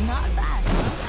Not bad, huh?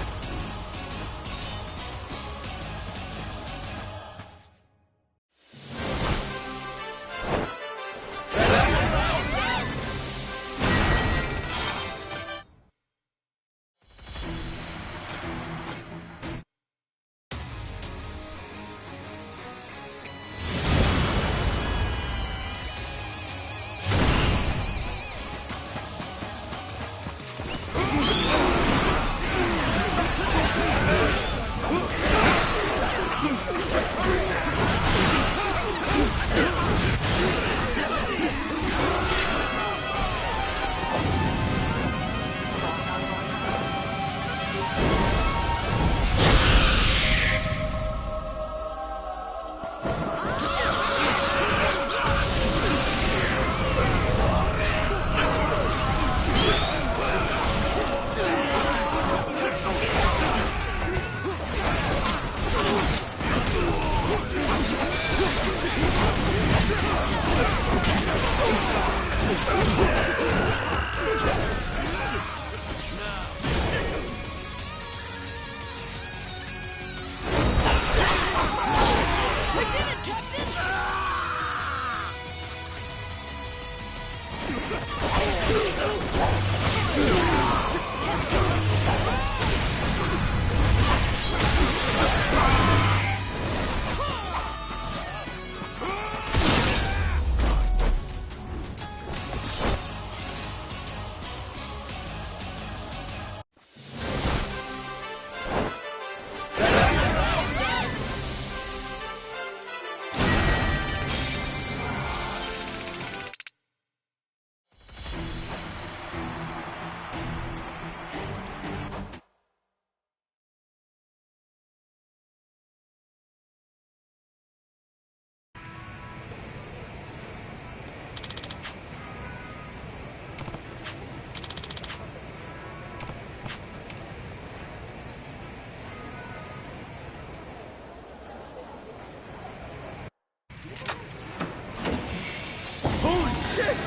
Holy shit!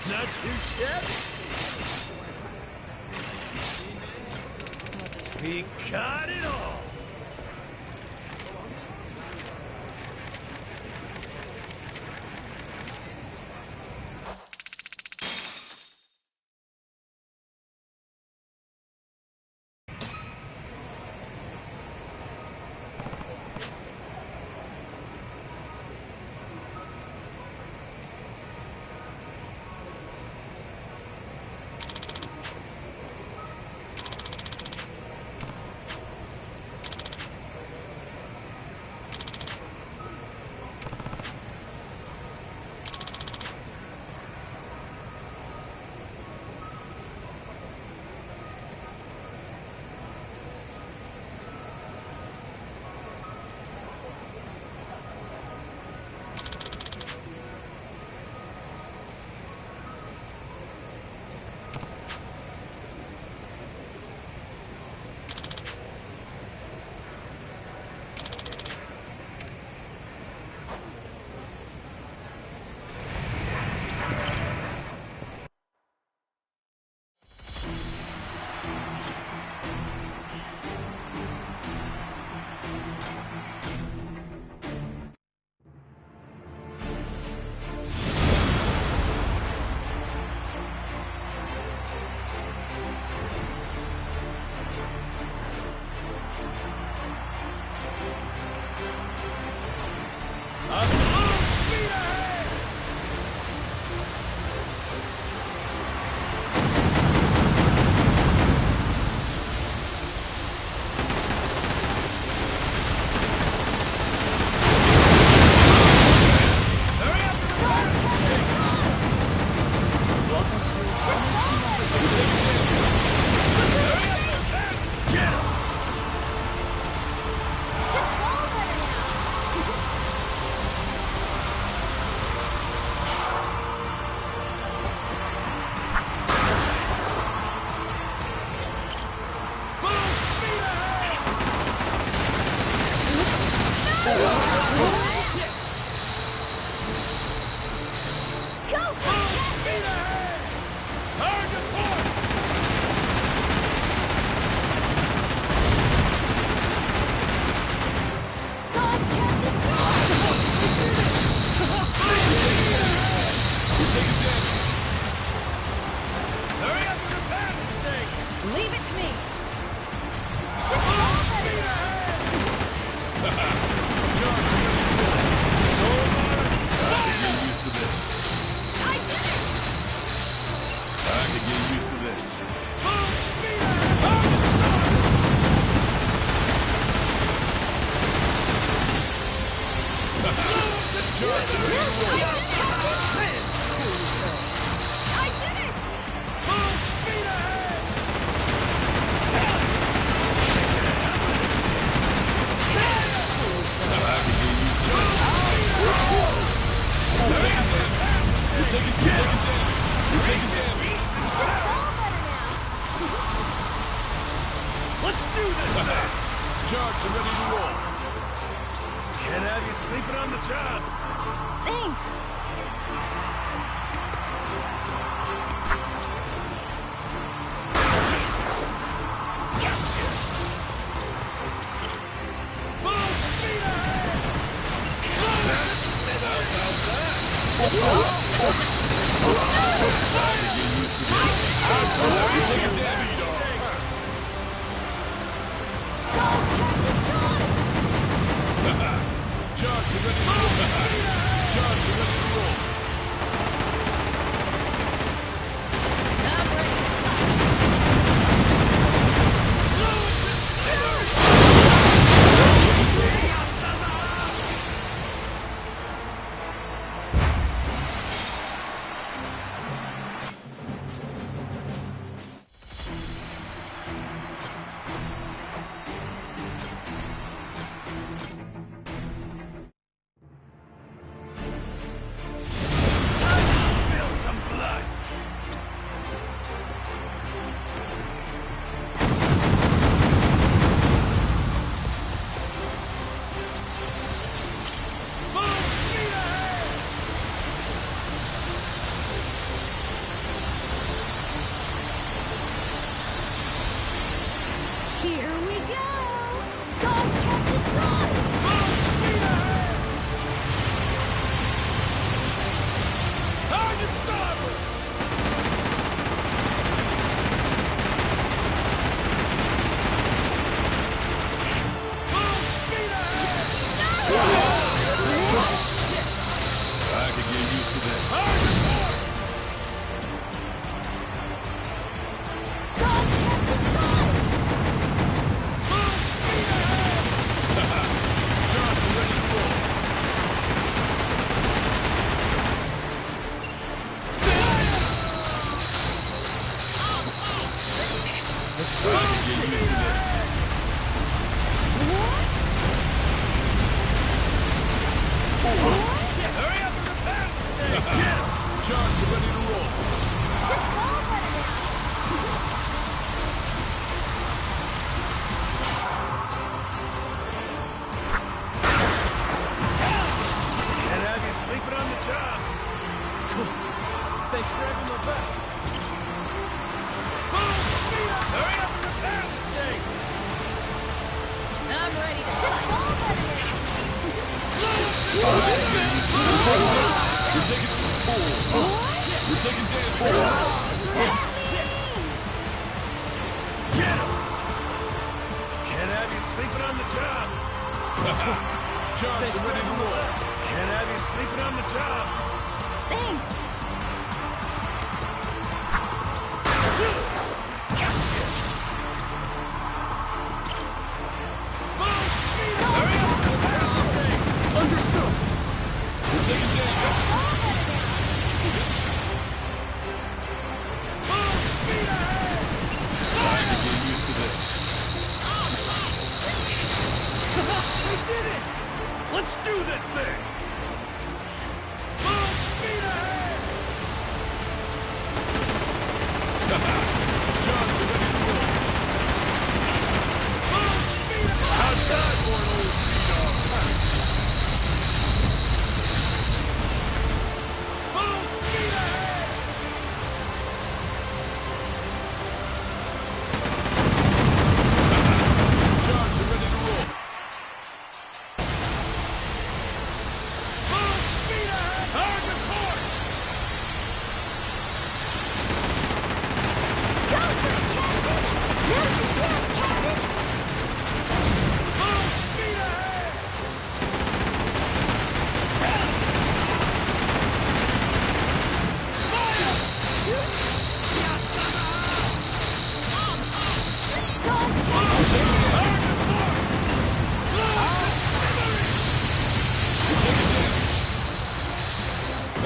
Not too shabby. We got it all. I did it! Full speed ahead! Ship's all better now. Let's do this thing! Charge and ready to roll. Can't have you sleeping on the job. Thanks. Gotcha! Full speed ahead! Dodge, Captain, dodge! Charge and ready to roll. Charge and ready to roll. I'm ready to fight. Spill some blood! Full speed ahead! Here we go! Dodge, Captain, dodge! Full speed ahead! Hard to starboard! Full speed ahead! I can get used to this. Hard to port! Dodge, Captain, dodge! Full speed ahead! Charge and ready to roll. I can get used to this. Shit, hurry up and repair this thing! Get him! Charge and ready to roll. Ship's all better now. Can't have you sleeping on the job. Thanks for having my back. Full speed up! Hurry up and repair this thing! I'm ready to fight. Ship's all better now. You're taking You're taking damage. Get him! Can't have you sleeping on the job. Charge and ready to roll. Can't have you sleeping on the job. Thanks. Gotcha! Full speed up! Hurry up and repair this thing! Understood. You're taking damage. Ship's all better now. Full speed ahead! I can get used to this. We did it! Let's do this thing! Full speed ahead! Charge and ready to roll. Full speed ahead! How's that for an old sea-dog? Full speed ahead! Charge and ready to roll.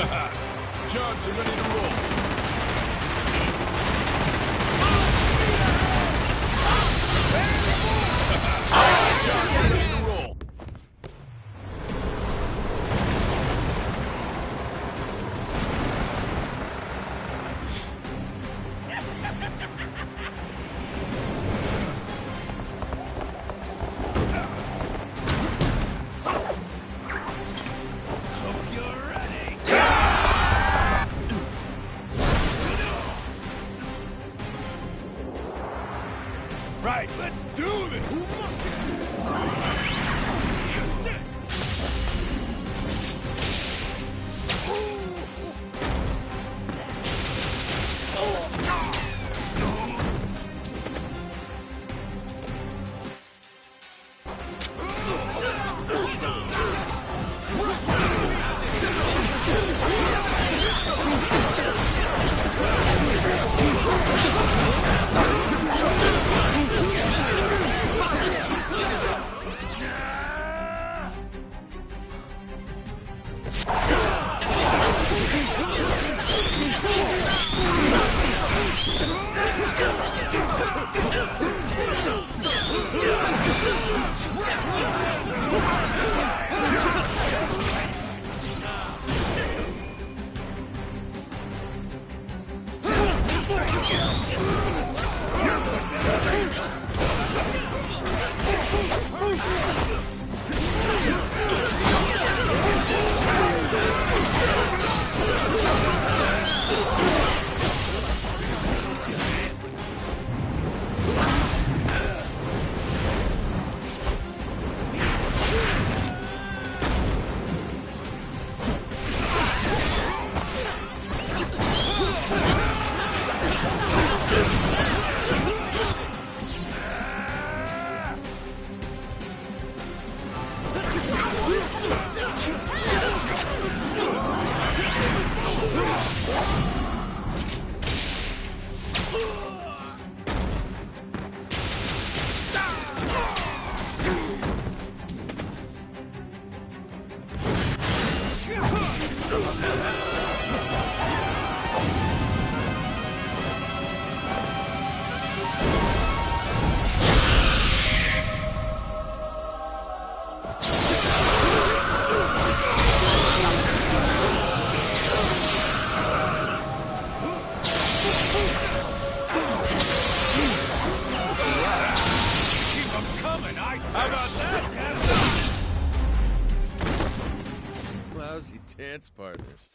Charge are ready to roll. Charge are ready to roll. Hope you're ready. Right, let's do this! Keep 'em coming, I say. How about that, Captain? Lousy dance partners.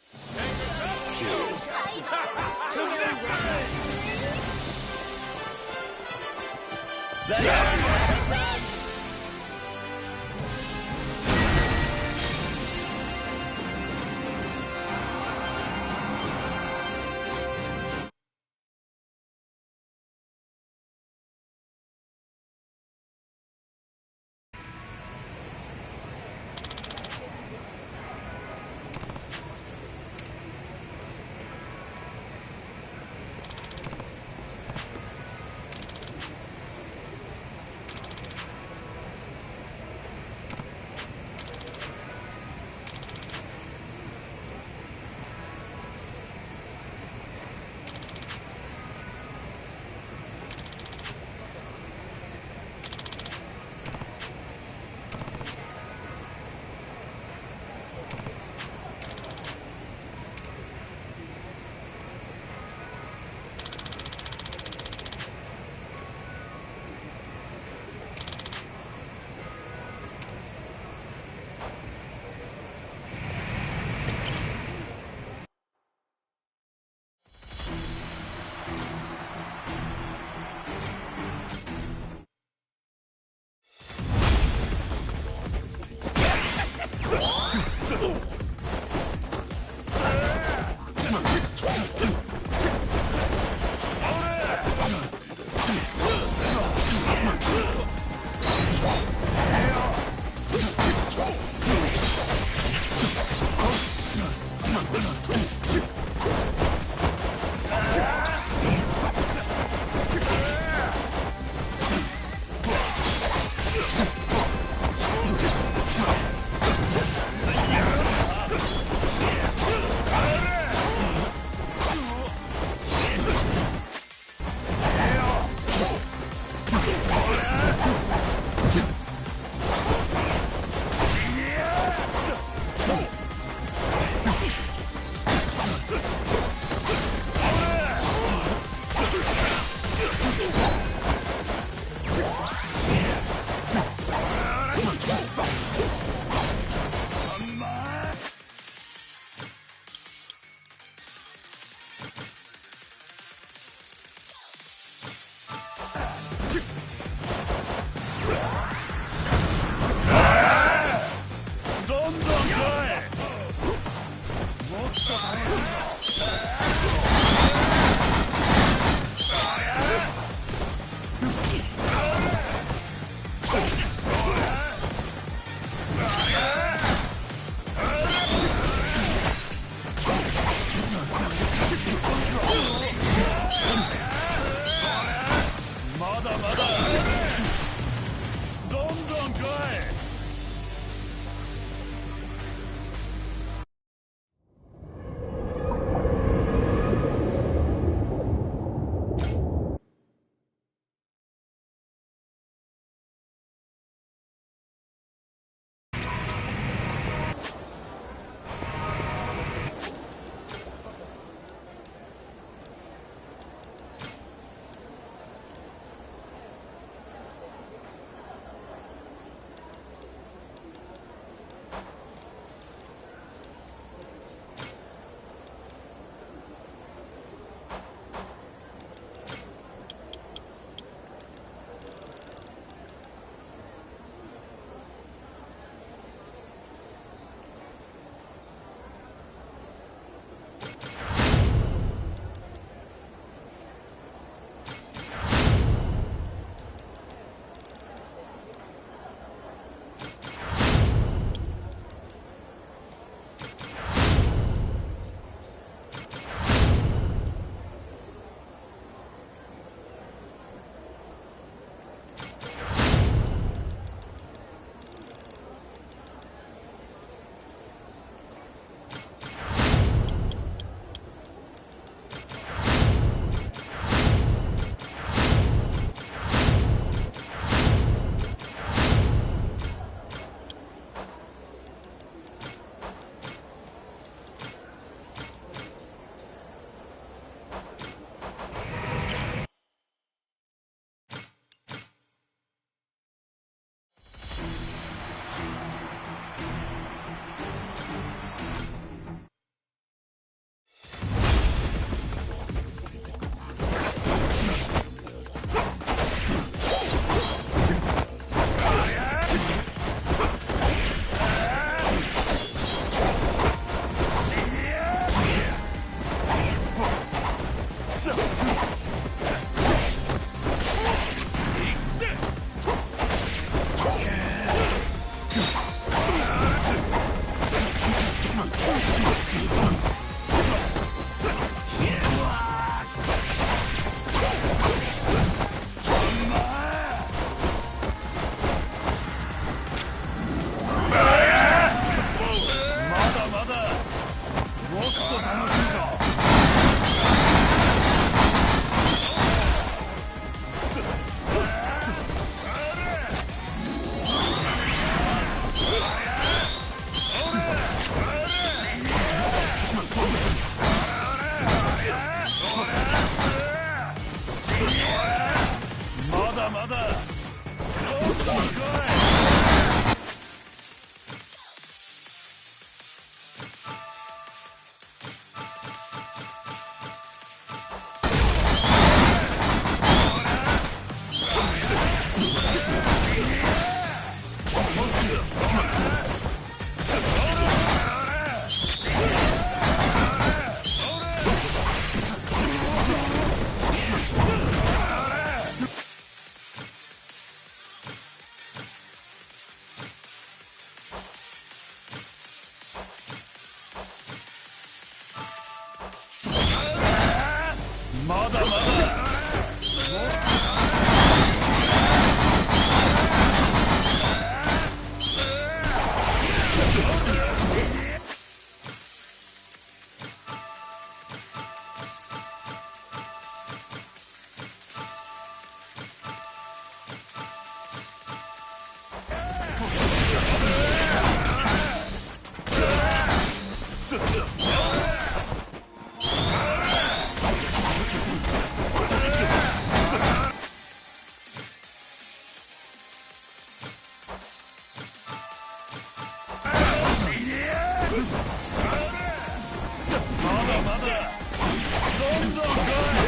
まだまだどんどん来い。まだまだどんどん来い。まだまだどんどん来い。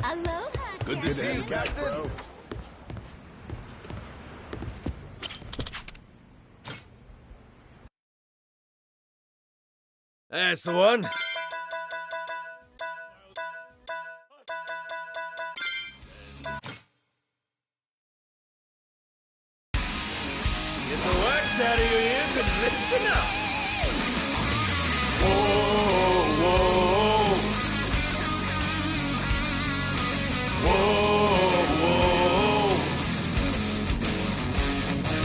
Aloha, Good to see you, Captain. That's the one. Get the wax out of your ears and listen up. Whoa, whoa. Whoa, whoa.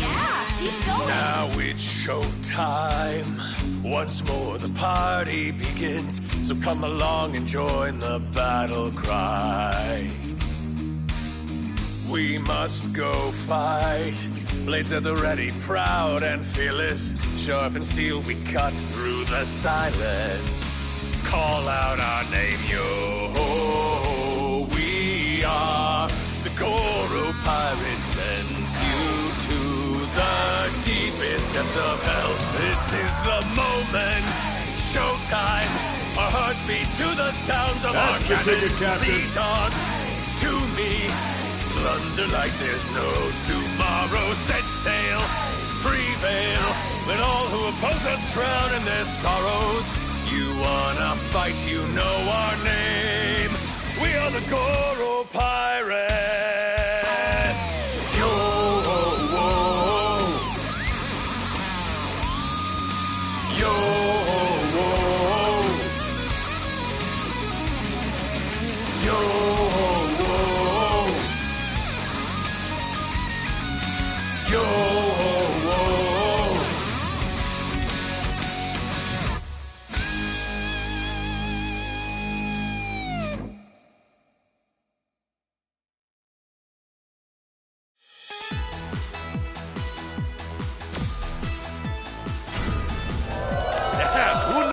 Yeah, he's going. Now it's showtime. Once more the party begins. So come along and join the battle cry. We must go fight. Blades at the ready, proud and fearless. Sharp and steel, we cut through the silence. Call out our name, yo. We are the Goro Pirates, send you to the deepest depths of hell. This is the moment, showtime. Our hearts beat to the sounds of That's our the ticket, cannons. Captain. Sea dogs to me. Thunder like there's no tomorrow. Set sail, prevail. Let all who oppose us drown in their sorrows. You wanna fight, you know our name. We are the Goro Pirates. Yo, whoa. Yo, whoa. Yo, whoa. Yo, whoa. Yeah, who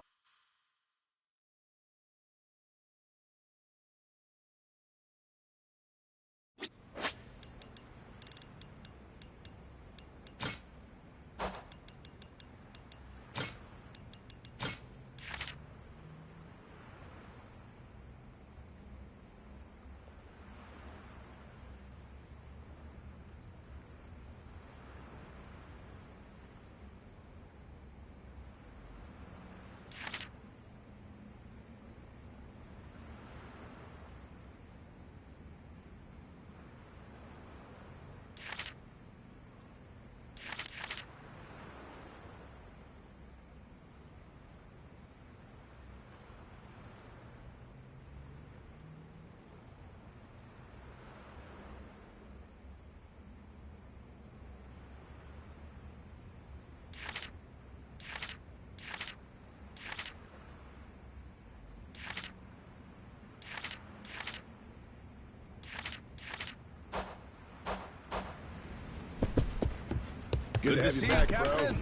Good to see you, Captain.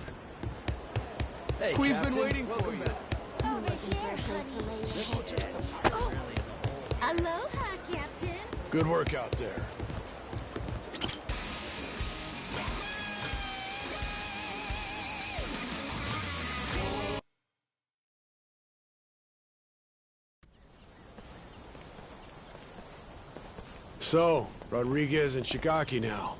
Hey, We've Captain. been waiting for you. Over here, honey. Oh. Aloha, Captain. Good work out there. So, Rodriguez and Shigaki now.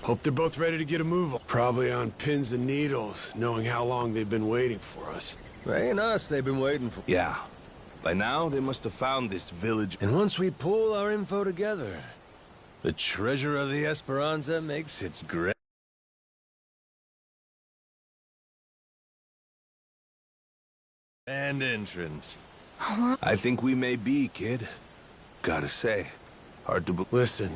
Hope they're both ready to get a move on. Probably on pins and needles, knowing how long they've been waiting for us. Ain't us they've been waiting for. Yeah. By now, they must have found this village. And once we pull our info together, the treasure of the Esperanza makes its grand entrance. I think we may be, kid. Gotta say, hard to believe. Listen,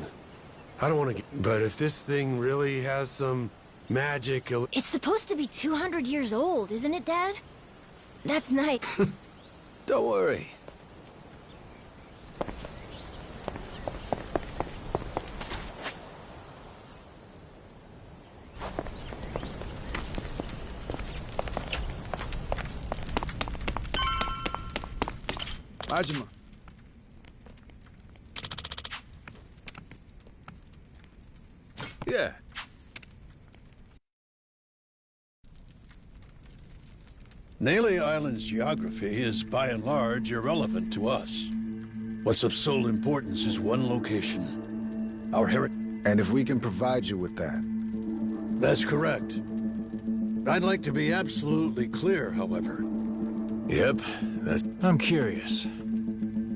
I don't want to get... But if this thing really has some magic... It's supposed to be 200 years old, isn't it, Dad? That's nice. Don't worry. Majima. Yeah, Nele Island's geography is by and large irrelevant to us. What's of sole importance is one location. Our heritage. And if we can provide you with that? That's correct. I'd like to be absolutely clear, however. Yep, that's... I'm curious.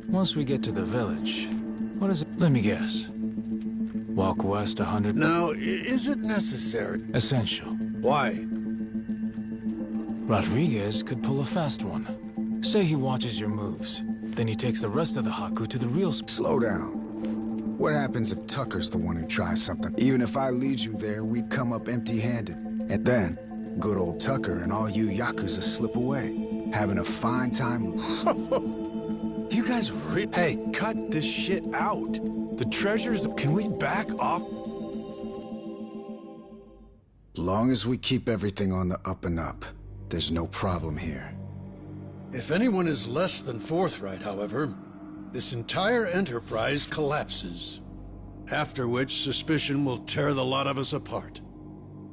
Once we get to the village, what is it? Let me guess. Walk west 100... Now, is it necessary? Essential. Why? Rodriguez could pull a fast one. Say he watches your moves. Then he takes the rest of the Haku to the real... Slow down. What happens if Tucker's the one who tries something? Even if I lead you there, we'd come up empty-handed. And then, good old Tucker and all you Yakuza slip away, having a fine time. You guys Hey, cut this shit out. The treasures... Can we back off? Long as we keep everything on the up and up, there's no problem here. If anyone is less than forthright, however, this entire enterprise collapses. After which, suspicion will tear the lot of us apart.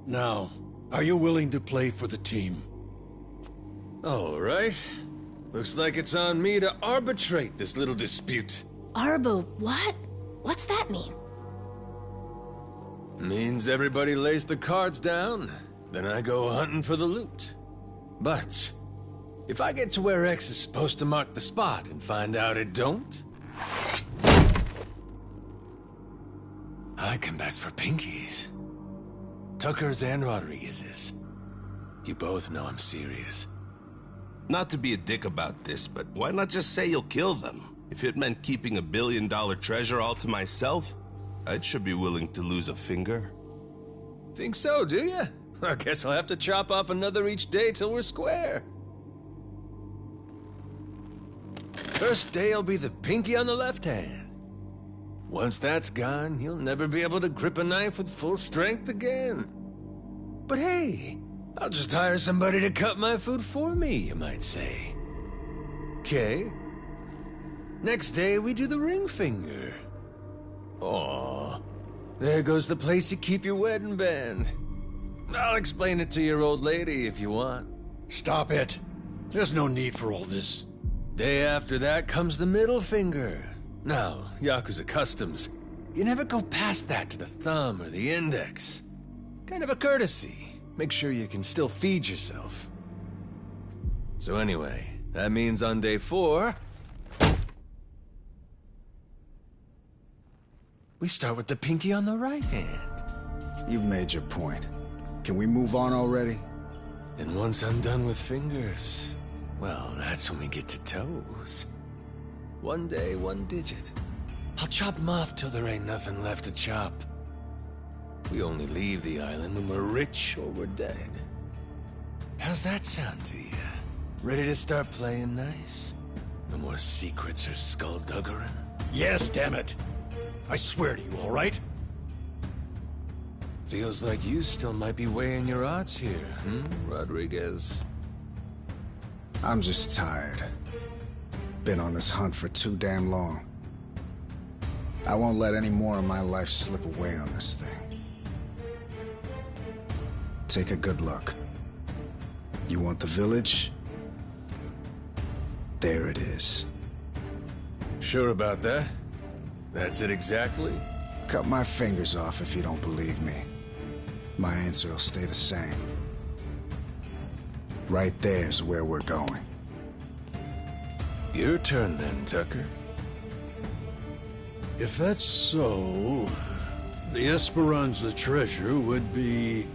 Now, are you willing to play for the team? All right. Looks like it's on me to arbitrate this little dispute. Arbo, what? What's that mean? Means everybody lays the cards down, then I go hunting for the loot. But if I get to where X is supposed to mark the spot and find out it don't, I come back for pinkies. Tucker's and Rodriguez's. You both know I'm serious. Not to be a dick about this, but why not just say you'll kill them? If it meant keeping $1 billion treasure all to myself, I should be willing to lose a finger. Think so, do ya? I guess I'll have to chop off another each day till we're square. First day will be the pinky on the left hand. Once that's gone, he'll never be able to grip a knife with full strength again. But hey, I'll just hire somebody to cut my food for me, you might say. Okay. Next day, we do the ring finger. Aw, there goes the place you keep your wedding band. I'll explain it to your old lady if you want. Stop it. There's no need for all this. Day after that comes the middle finger. Now, Yakuza customs, you never go past that to the thumb or the index. Kind of a courtesy. Make sure you can still feed yourself. So anyway, that means on day 4... we start with the pinky on the right hand. You've made your point. Can we move on already? And once I'm done with fingers, well, that's when we get to toes. One day, one digit. I'll chop them off till there ain't nothing left to chop. We only leave the island when we're rich or we're dead. How's that sound to you? Ready to start playing nice? No more secrets or skullduggery? Yes, damn it. I swear to you, all right? Feels like you still might be weighing your odds here, Rodriguez? I'm just tired. Been on this hunt for too damn long. I won't let any more of my life slip away on this thing. Take a good look. You want the village? There it is. Sure about that? That's it exactly? Cut my fingers off if you don't believe me. My answer will stay the same. Right there's where we're going. Your turn then, Tucker. If that's so, the Esperanza treasure would be...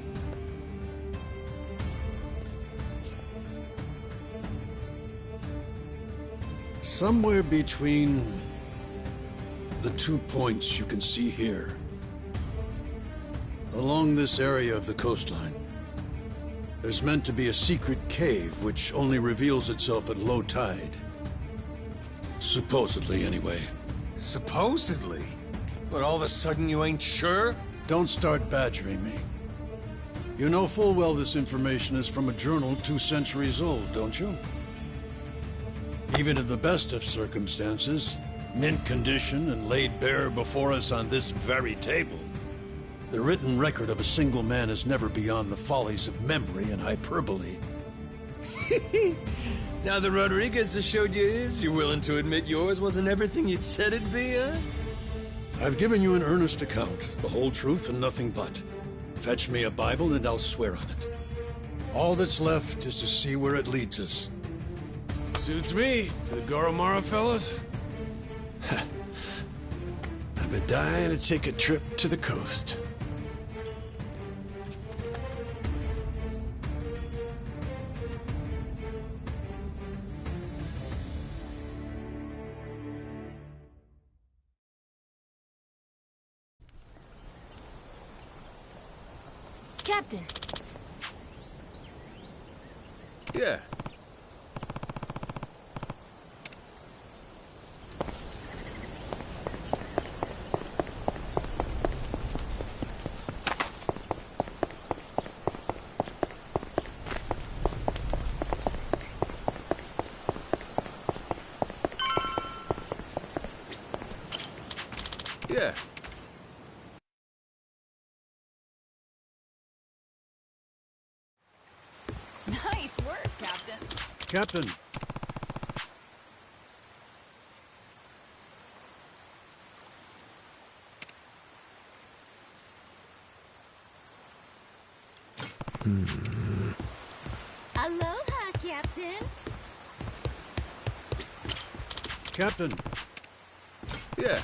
somewhere between the 2 points you can see here. Along this area of the coastline, there's meant to be a secret cave which only reveals itself at low tide. Supposedly, anyway. Supposedly? But all of a sudden you ain't sure? Don't start badgering me. You know full well this information is from a journal 2 centuries old, don't you? Even in the best of circumstances, mint condition and laid bare before us on this very table, the written record of a single man is never beyond the follies of memory and hyperbole. Now that Rodriguez has showed you his, you're willing to admit yours wasn't everything you'd said it'd be, huh? I've given you an earnest account, the whole truth and nothing but. Fetch me a Bible and I'll swear on it. All that's left is to see where it leads us. Suits me. To the Goromara fellas? I've been dying to take a trip to the coast. Captain. Yeah. Yeah. Nice work, Captain. Captain, Aloha, Captain. Captain, Yeah.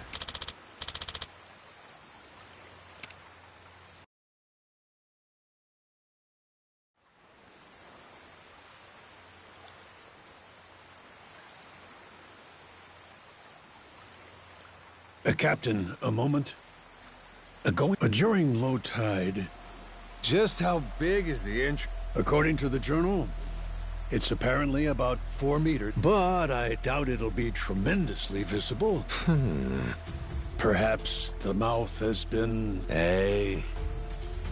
Captain, a moment. During low tide, Just how big is the entry? according to the journal, it's apparently about 4 meters, but I doubt it'll be tremendously visible. Perhaps the mouth has been... Hey.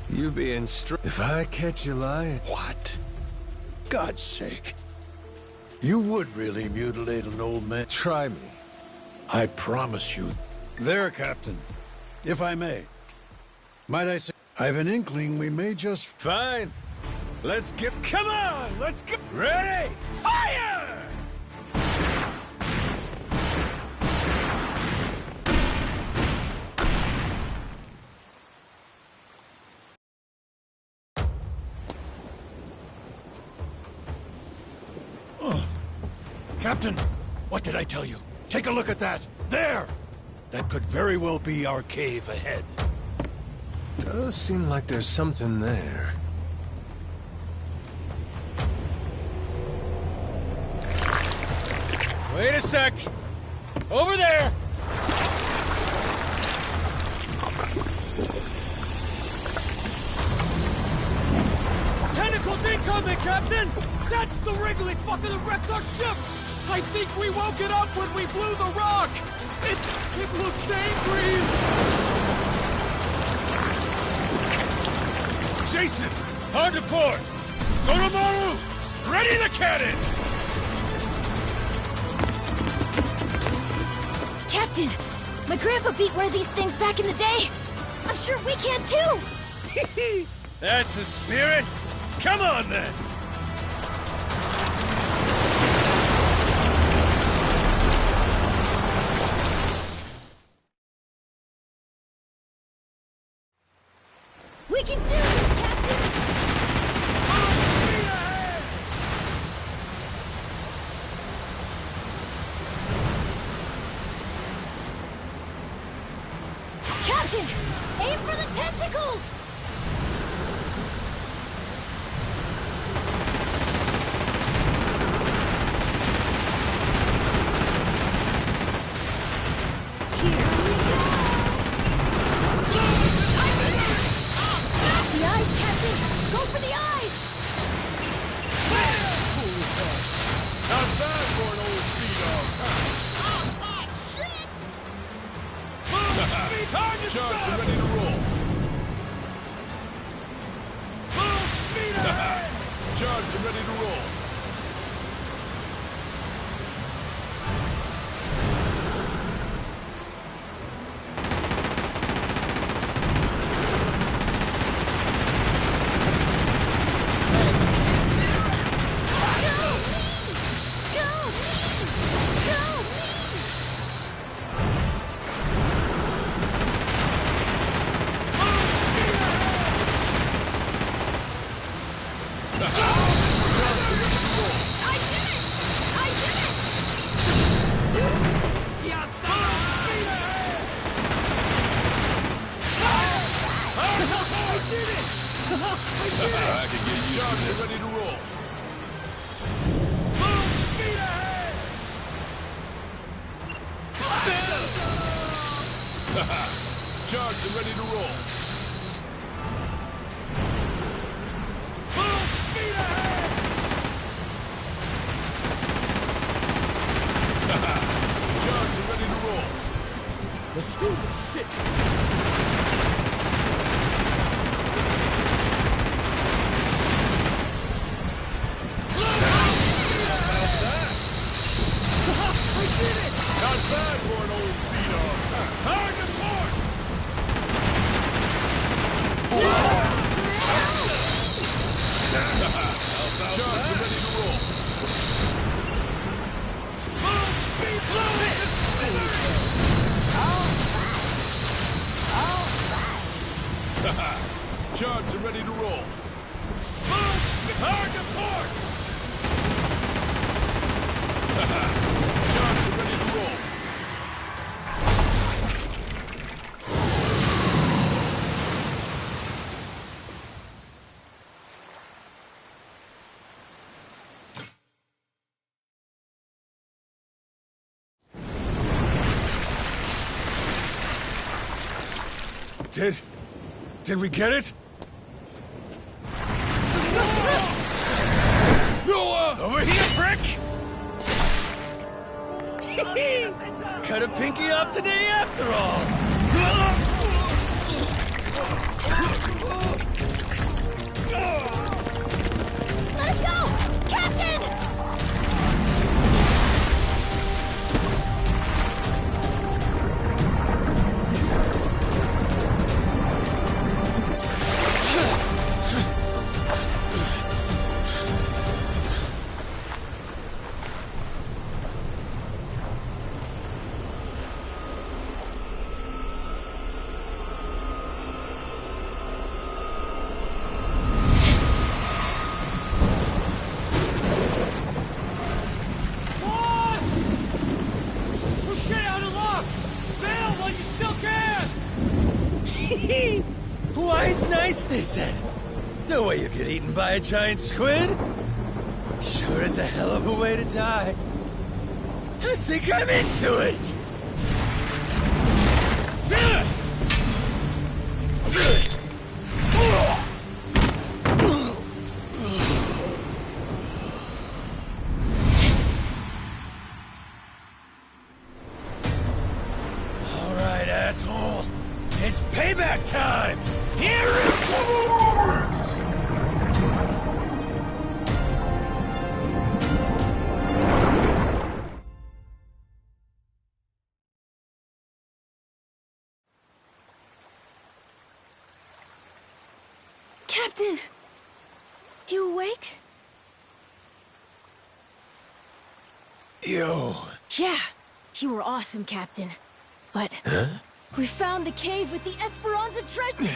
You being If I catch you lying... What? God's sake. You would really mutilate an old man. Try me. I promise you. There, Captain. If I may. Might I say, I've an inkling we may just... Fine. Let's get... Come on! Let's get... Ready! Fire! Captain, what did I tell you? Take a look at that. There! That could very well be our cave ahead. Does seem like there's something there. Wait a sec! Over there! Tentacles incoming, Captain! That's the Wrigley fucker that wrecked our ship! I think we woke it up when we blew the rock! It looks angry! Jason! Hard to port! Goromaru! Ready the cannons! Captain, my grandpa beat one of these things back in the day. I'm sure we can too. That's the spirit! Come on then! We can do this, Captain! Captain! Aim for the tentacles! Here we go! The eyes, Captain! Go for the eyes! Not bad for an old speed-dog. Charge and ready to roll. Full speed ahead! Charge and ready to roll. I can get used to this. Ready to roll. Full speed ahead! Charged and ready to roll. Full speed ahead! Charged and ready to roll. Let's do this shit. Not bad for an old sea dog. Hard to port! Charge and ready to roll. Full speed, blow it! Charge and ready to roll. Full speed, hard to port! Charge and ready to roll. Did we get it? Over here, prick! Cut a pinky off today after all! Let him go! Captain! Why, it's nice, they said. No way you get eaten by a giant squid. Sure is a hell of a way to die. I think I'm into it. All right, asshole. It's payback time! Here it comes! Captain! You awake? Yo. Yeah, you were awesome, Captain. But... Huh? We found the cave with the Esperanza treasure!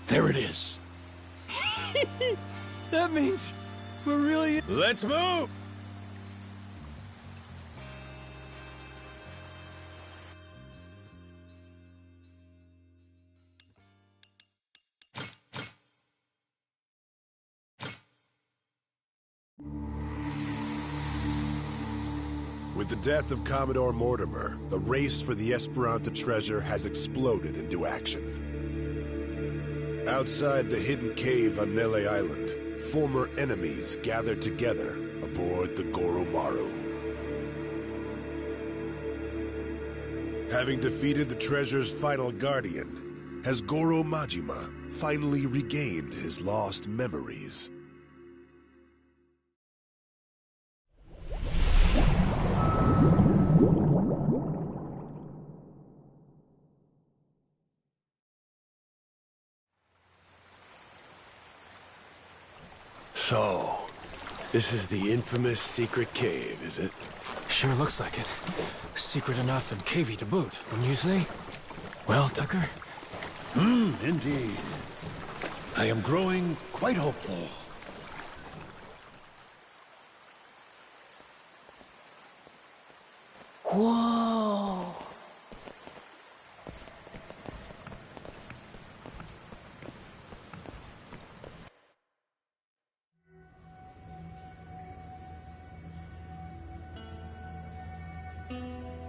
There it is. That means we're really... Let's move! With the death of Commodore Mortimer, the race for the Esperanza treasure has exploded into action. Outside the hidden cave on Melee Island, former enemies gather together aboard the Goromaru. Having defeated the treasure's final guardian, has Goro Majima finally regained his lost memories? So, this is the infamous secret cave, is it? Sure looks like it. Secret enough and cavey to boot, wouldn't you say? Well, Tucker? Indeed. I am growing quite hopeful. Whoa!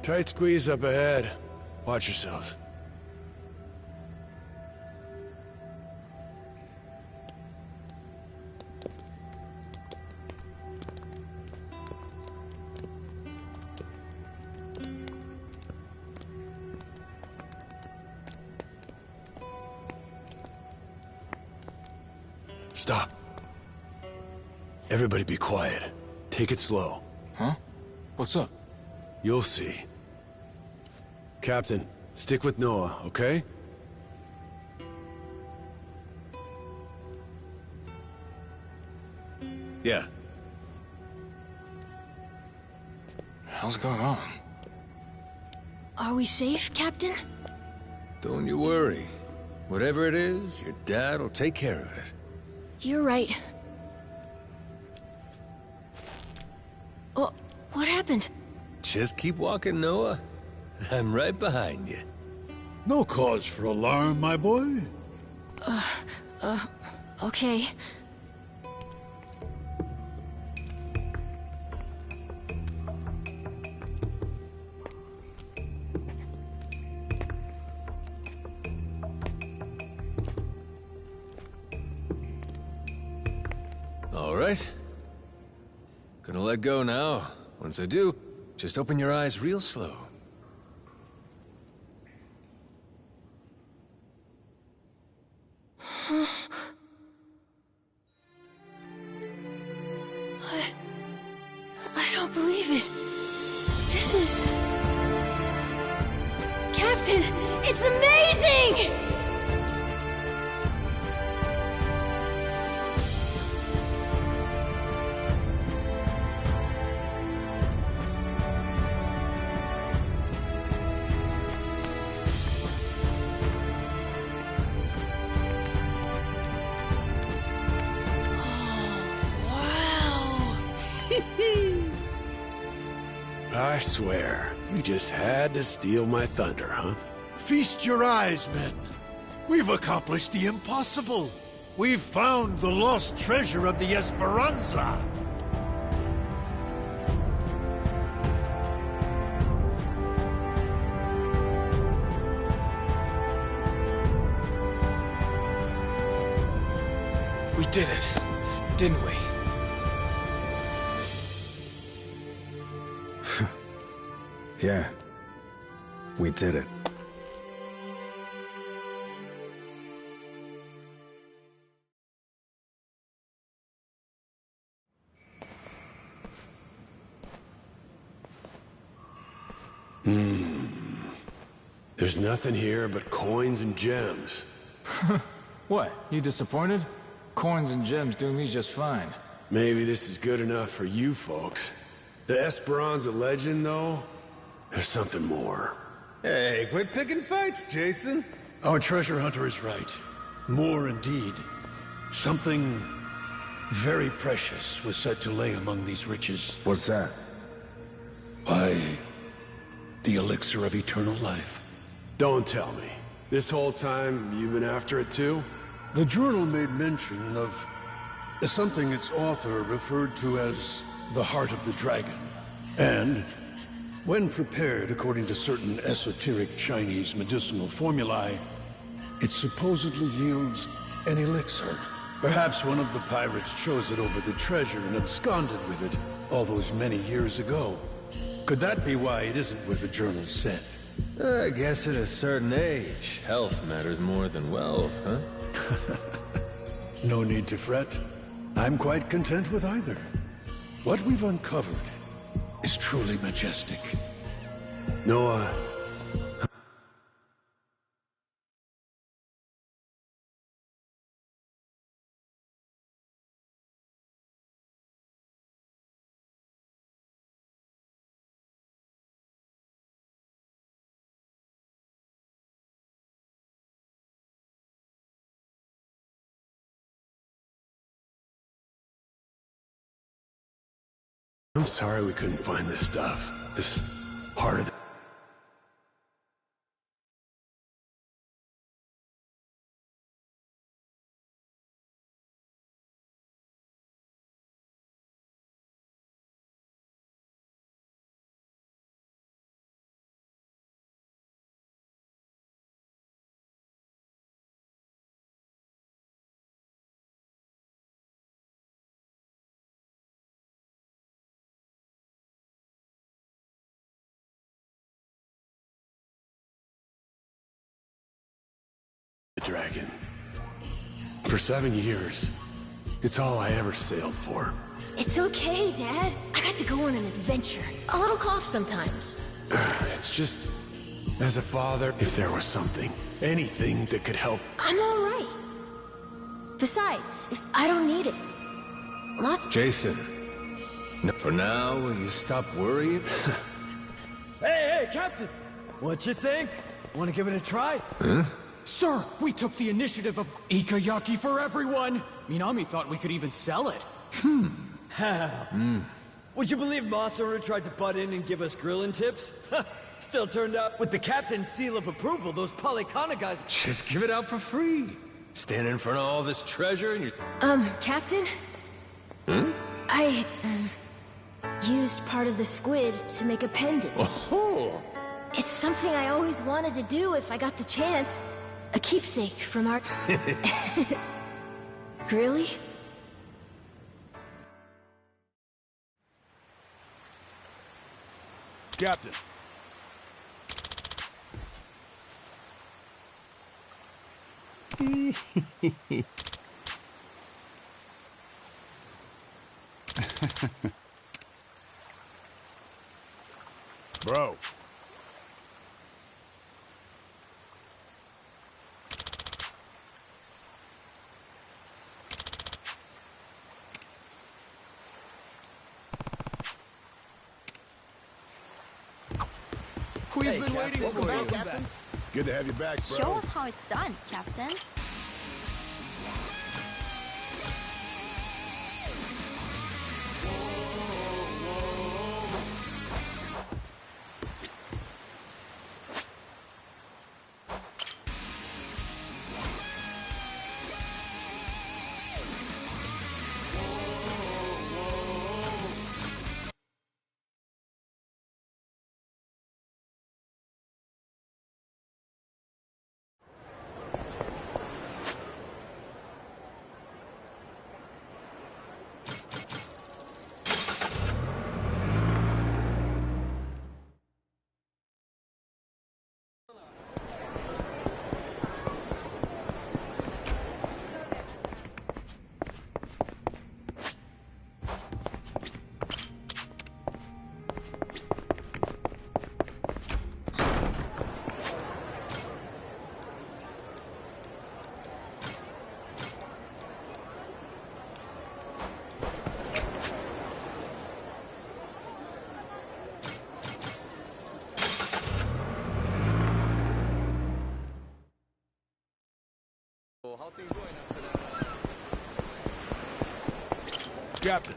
Tight squeeze up ahead. Watch yourselves. Stop. Everybody be quiet. Take it slow. Huh? What's up? You'll see. Captain, stick with Noah, okay? Yeah. Hell's going on? Are we safe, Captain? Don't you worry. Whatever it is, your dad will take care of it. You're right. Oh, what happened? Just keep walking, Noah. I'm right behind you. No cause for alarm, my boy. Okay. All right. Gonna let go now. Once I do, just open your eyes real slow. I don't believe it. This is... Captain, it's amazing! I swear, you just had to steal my thunder, huh? Feast your eyes, men. We've accomplished the impossible. We've found the lost treasure of the Esperanza. We did it, didn't we? Yeah. We did it. There's nothing here but coins and gems. What, you disappointed? Coins and gems do me just fine. Maybe this is good enough for you folks. The Esperanza legend, though? There's something more. Hey, quit picking fights, Jason. Our treasure hunter is right. More indeed. Something very precious was said to lay among these riches. What's that? Why, the elixir of eternal life. Don't tell me. This whole time, you've been after it too? The journal made mention of something its author referred to as the Heart of the Dragon. And, when prepared according to certain esoteric Chinese medicinal formulae, it supposedly yields an elixir. Perhaps one of the pirates chose it over the treasure and absconded with it all those many years ago. Could that be why it isn't where the journal said? I guess at a certain age, health matters more than wealth, huh? No need to fret. I'm quite content with either. What we've uncovered is truly majestic. Noah, I'm sorry we couldn't find this stuff. This heart of the... Dragon. For 7 years. It's all I ever sailed for. It's okay, Dad. I got to go on an adventure. A little cough sometimes. It's just, as a father, if there was something, anything that could help. I'm all right. Besides, if I don't need it. Lots. Jason, for now, will you stop worrying? Hey, Captain! What you think? Want to give it a try? Huh? Sir, we took the initiative of Ikayaki for everyone. Minami thought we could even sell it. Would you believe Masaru tried to butt in and give us grilling tips? Still turned out with the captain's seal of approval, those Polycana guys... Just give it out for free. Stand in front of all this treasure and you... Captain? Hmm? I, used part of the squid to make a pendant. Oh! It's something I always wanted to do if I got the chance. A keepsake from our... Really? Captain. Bro. We've been waiting for you. Back, Captain. Good to have you back, bro. Show us how it's done, Captain. How things going after that? Captain.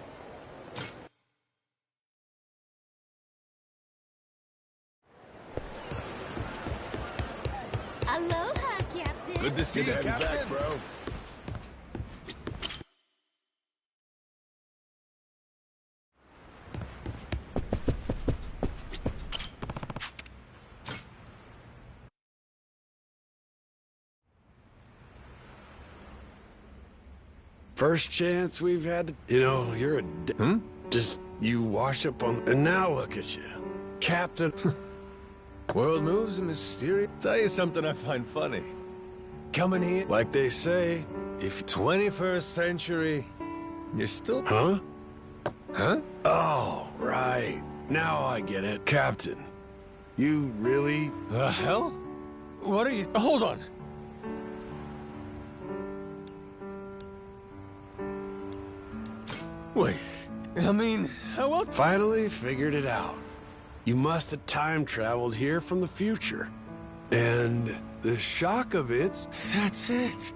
Aloha, Captain. Good to see Good to you, have you Captain. back, bro. First chance we've had to... You know, you're a... Just, you wash up on... And now look at you. Captain. World moves in mysterious... Tell you something I find funny. Coming here, Like they say, if... 21st century, you're still... Huh? Huh? Oh, right. Now I get it. Captain, you really... The hell? What are you... Hold on. Wait, I mean, how else... Finally figured it out. You must have time traveled here from the future. And the shock of it's... That's it.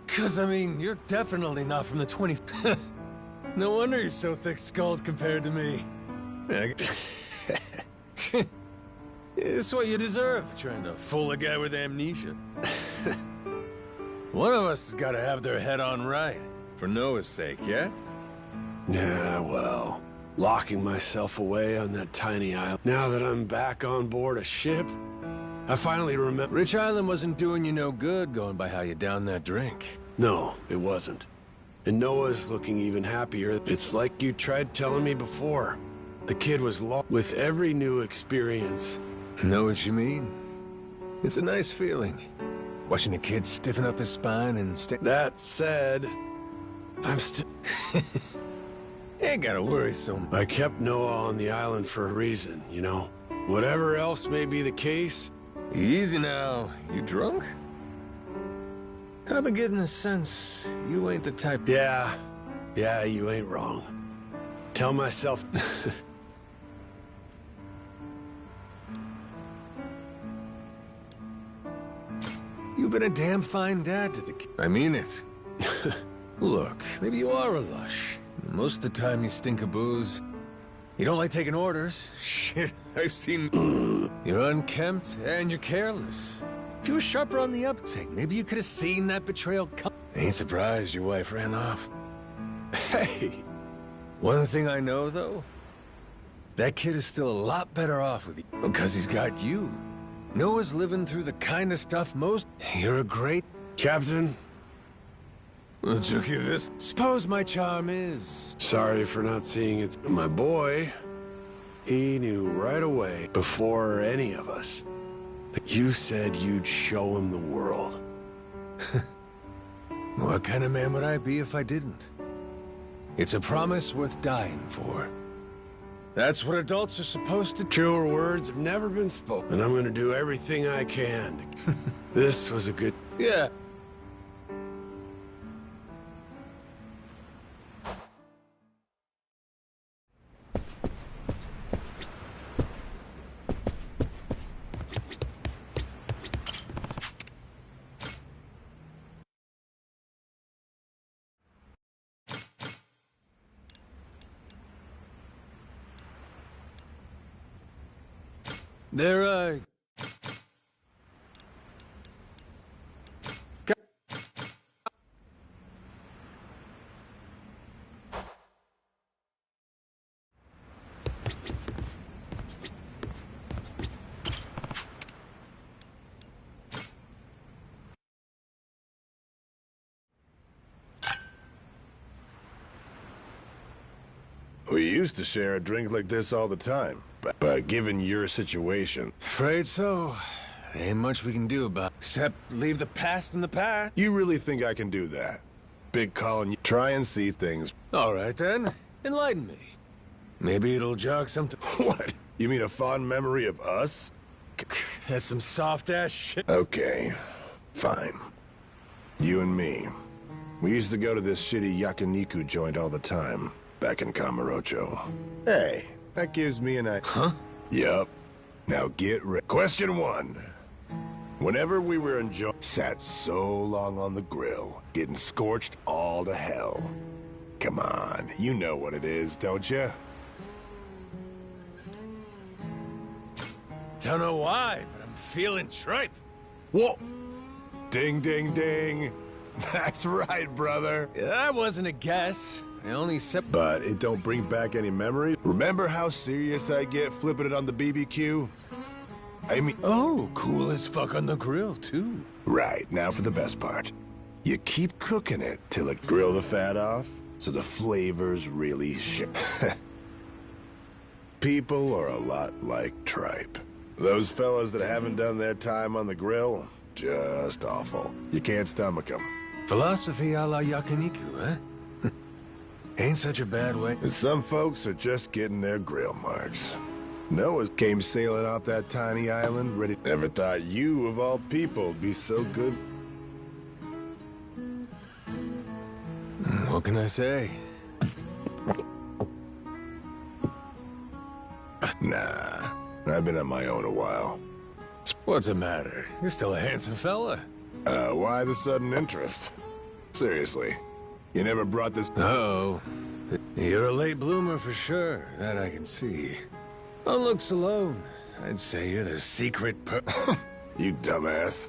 'Cause, I mean, you're definitely not from the 20... No wonder you're so thick-skulled compared to me. It's what you deserve, trying to fool a guy with amnesia. One of us has got to have their head on right, for Noah's sake, yeah? Yeah, well, locking myself away on that tiny island. Now that I'm back on board a ship, I finally remember... Rich Island wasn't doing you no good, going by how you downed that drink. No, it wasn't. And Noah's looking even happier. It's like you tried telling me before. The kid was lost. With every new experience... Know what you mean? It's a nice feeling. Watching a kid stiffen up his spine and That said, I'm still... Ain't gotta worry so much. I kept Noah on the island for a reason, you know? Whatever else may be the case... Easy now. You drunk? I've been getting the sense you ain't the type... Yeah, you ain't wrong. Tell myself... You've been a damn fine dad to the kid. I mean it. Look, maybe you are a lush. Most of the time you stink of booze. You don't like taking orders. Shit, I've seen... You're unkempt and you're careless. If you were sharper on the uptake, maybe you could have seen that betrayal come. I ain't surprised your wife ran off. Hey! One thing I know, though, that kid is still a lot better off with you. Because he's got you. Noah's living through the kind of stuff most... You're a great... Captain? What took you this? Suppose my charm is... Sorry for not seeing it. My boy, he knew right away, before any of us, that you said you'd show him the world. What kind of man would I be if I didn't? It's a promise worth dying for. That's what adults are supposed to... Truer words have never been spoken, and I'm gonna do everything I can. This was a good... Yeah. They're, We used to share a drink like this all the time, but given your situation... Afraid so. Ain't much we can do about it, except leave the past in the past. You really think I can do that? Big calling you. Try and see things. All right, then. Enlighten me. Maybe it'll jog something. What? You mean a fond memory of us? That's some soft-ass shit. Okay, fine. You and me. We used to go to this shitty yakiniku joint all the time, back in Kamurocho. Hey, that gives me an idea. Huh? Yup. Now get ready. Question 1. Whenever we were enjoying... Sat so long on the grill, getting scorched all to hell. Come on, you know what it is, don't you? Don't know why, but I'm feeling tripe. Whoa! Ding, ding, ding. That's right, brother. That wasn't a guess. I only said... But it don't bring back any memories? Remember how serious I get flipping it on the BBQ? I mean... Oh, cool as fuck on the grill, too. Right, now for the best part. You keep cooking it till it grill the fat off, so the flavors really People are a lot like tripe. Those fellas that haven't done their time on the grill, just awful. You can't stomach them. Philosophy a la yakiniku, eh? Ain't such a bad way. And some folks are just getting their grill marks. Noah came sailing off that tiny island, ready. Never thought you, of all people, would be so good. What can I say? Nah, I've been on my own a while. What's the matter? You're still a handsome fella. Why the sudden interest? Seriously, you never brought this... Uh-oh. You're a late bloomer for sure, that I can see. On looks alone, I'd say you're the secret You dumbass.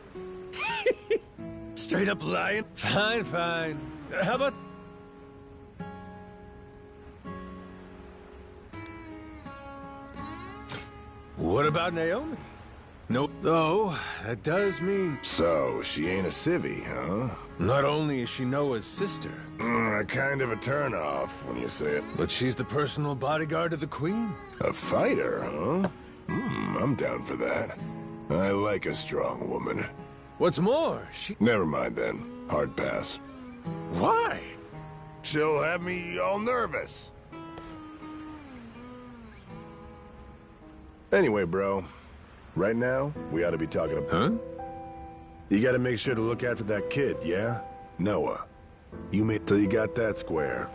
Straight up lying? Fine, fine. How about... What about Naomi? Nope. Though, that does mean... So, she ain't a civvy, huh? Not only is she Noah's sister... Kind of a turnoff when you say it. But she's the personal bodyguard of the Queen. A fighter, huh? I'm down for that. I like a strong woman. What's more, she... Never mind then. Hard pass. Why? She'll have me all nervous. Anyway, bro. Right now, we ought to be talking about... Huh? You gotta make sure to look out for that kid, yeah? Noah. You made till you got that square.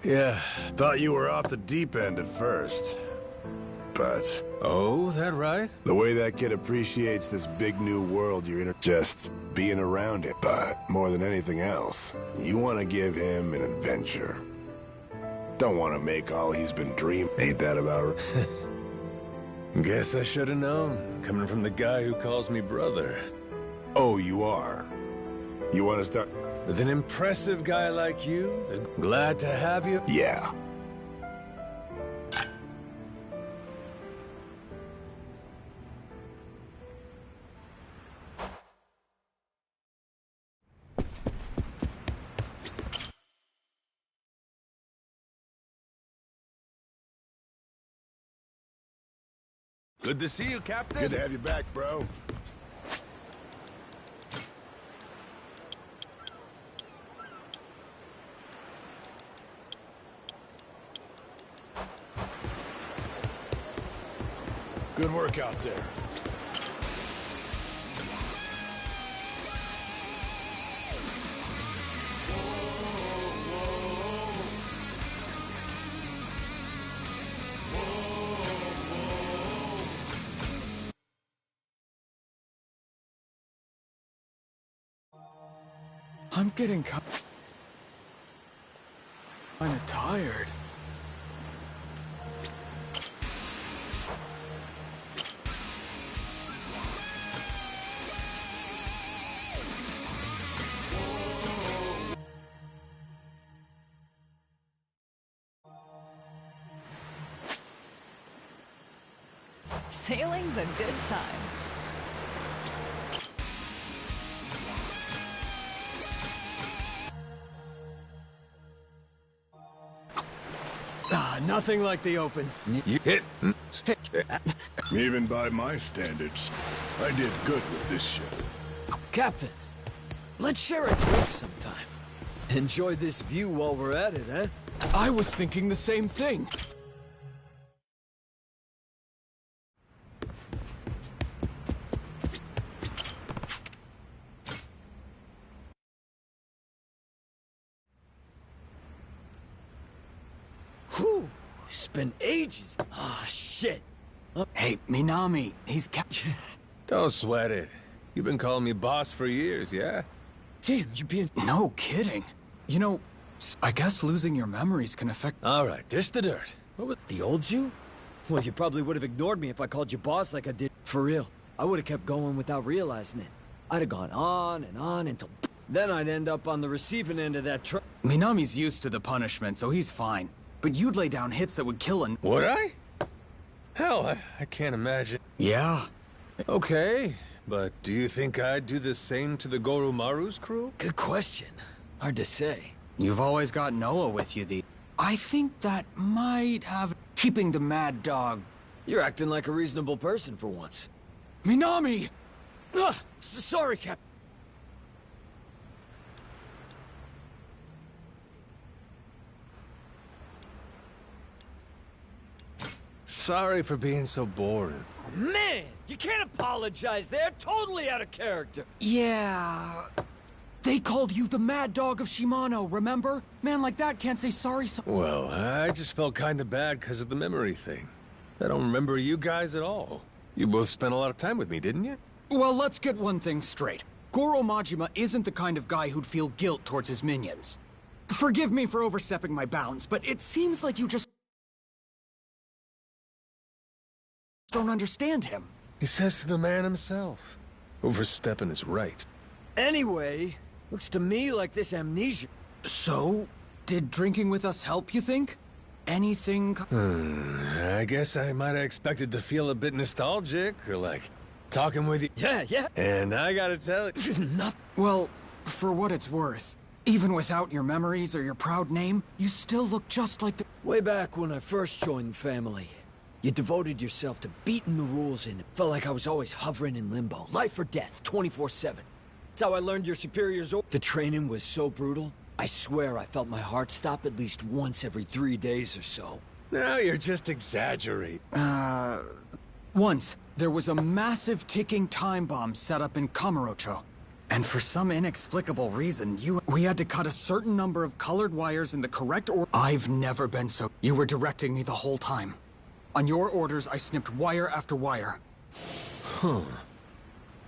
Yeah. Thought you were off the deep end at first. But... Oh, that right? The way that kid appreciates this big new world you're in, just being around it. But more than anything else, you want to give him an adventure. Don't want to make all he's been dreaming. Ain't that about right? Guess I should have known, coming from the guy who calls me brother. Oh, you are? You want to start? With an impressive guy like you, glad to have you. Yeah. Good to see you, Captain. Good to have you back, bro. Good work out there. I'm getting kinda tired. Sailing's a good time. Nothing like the opens. You hit. Even by my standards, I did good with this ship. Captain, let's share a drink sometime. Enjoy this view while we're at it, eh? I was thinking the same thing. Whew, spent ages. Ah, shit. Hey, Minami, he's Don't sweat it. You've been calling me boss for years, yeah? Damn, you're being... No kidding. You know, I guess losing your memories can affect... All right, dish the dirt. What was... The old you? Well, you probably would have ignored me if I called you boss like I did. For real. I would have kept going without realizing it. I'd have gone on and on until... Then I'd end up on the receiving end of that truck. Minami's used to the punishment, so he's fine. But you'd lay down hits that would kill him. Would I? Hell, I can't imagine. Yeah. Okay, but do you think I'd do the same to the Goromaru's crew? Good question. Hard to say. You've always got Noah with you, I think that might have... Keeping the mad dog... You're acting like a reasonable person for once. Minami! Ugh, sorry, Cap. Sorry for being so boring. Man, you can't apologize there. Totally out of character. Yeah... They called you the Mad Dog of Shimano, remember? Man like that can't say sorry so... Well, I just felt kinda bad because of the memory thing. I don't remember you guys at all. You both spent a lot of time with me, didn't you? Well, let's get one thing straight. Goro Majima isn't the kind of guy who'd feel guilt towards his minions. Forgive me for overstepping my bounds, but it seems like you just... don't understand him. He says to the man himself. Overstepping is right. Anyway, looks to me like this amnesia... So, did drinking with us help, you think? Anything... I guess I might have expected to feel a bit nostalgic, or like, talking with you. Yeah. And I gotta tell you... Well, for what it's worth, even without your memories or your proud name, you still look just like the... Way back when I first joined the family, you devoted yourself to beating the rules in. It felt like I was always hovering in limbo. Life or death, 24/7. That's how I learned your superior's order. The training was so brutal, I swear I felt my heart stop at least once every 3 days or so. Now you're just exaggerating. Once, there was a massive ticking time bomb set up in Kamurocho. And for some inexplicable reason, we had to cut a certain number of colored wires in the correct order. I've never been so... You were directing me the whole time. On your orders, I snipped wire after wire. Huh.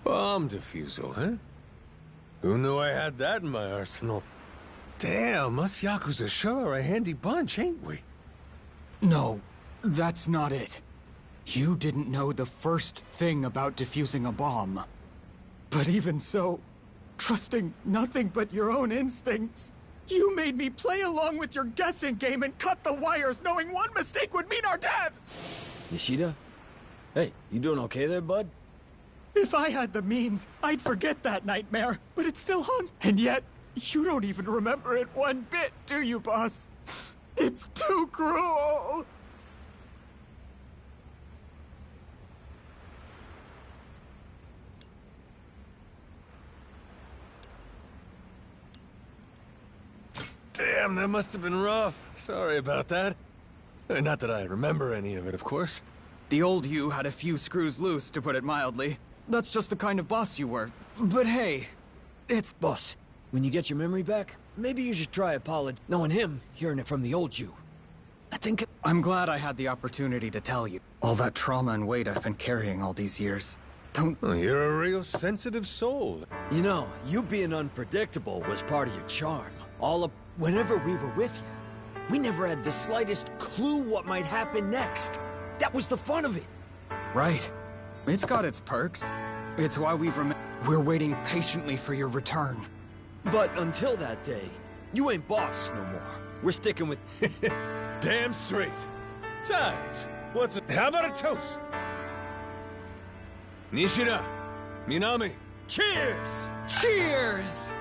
Bomb defusal, huh? Who knew I had that in my arsenal? Damn, us Yakuza sure are a handy bunch, ain't we? No, that's not it. You didn't know the first thing about defusing a bomb. But even so, trusting nothing but your own instincts, you made me play along with your guessing game and cut the wires knowing one mistake would mean our deaths! Nishida? Hey, you doing okay there, bud? If I had the means, I'd forget that nightmare, but it still haunts. And yet, you don't even remember it one bit, do you, boss? It's too cruel! Damn, that must have been rough. Sorry about that. Not that I remember any of it, of course. The old you had a few screws loose, to put it mildly. That's just the kind of boss you were. But hey, it's... Boss, when you get your memory back, maybe you should try knowing him, hearing it from the old you. I think... I'm glad I had the opportunity to tell you. All that trauma and weight I've been carrying all these years. Don't... Oh, you're a real sensitive soul. You know, you being unpredictable was part of your charm. Whenever we were with you, we never had the slightest clue what might happen next. That was the fun of it. Right. It's got its perks. It's why we're waiting patiently for your return. But until that day, you ain't boss no more. We're sticking with... Damn straight. Besides, how about a toast? Nishida, Minami, cheers! Cheers!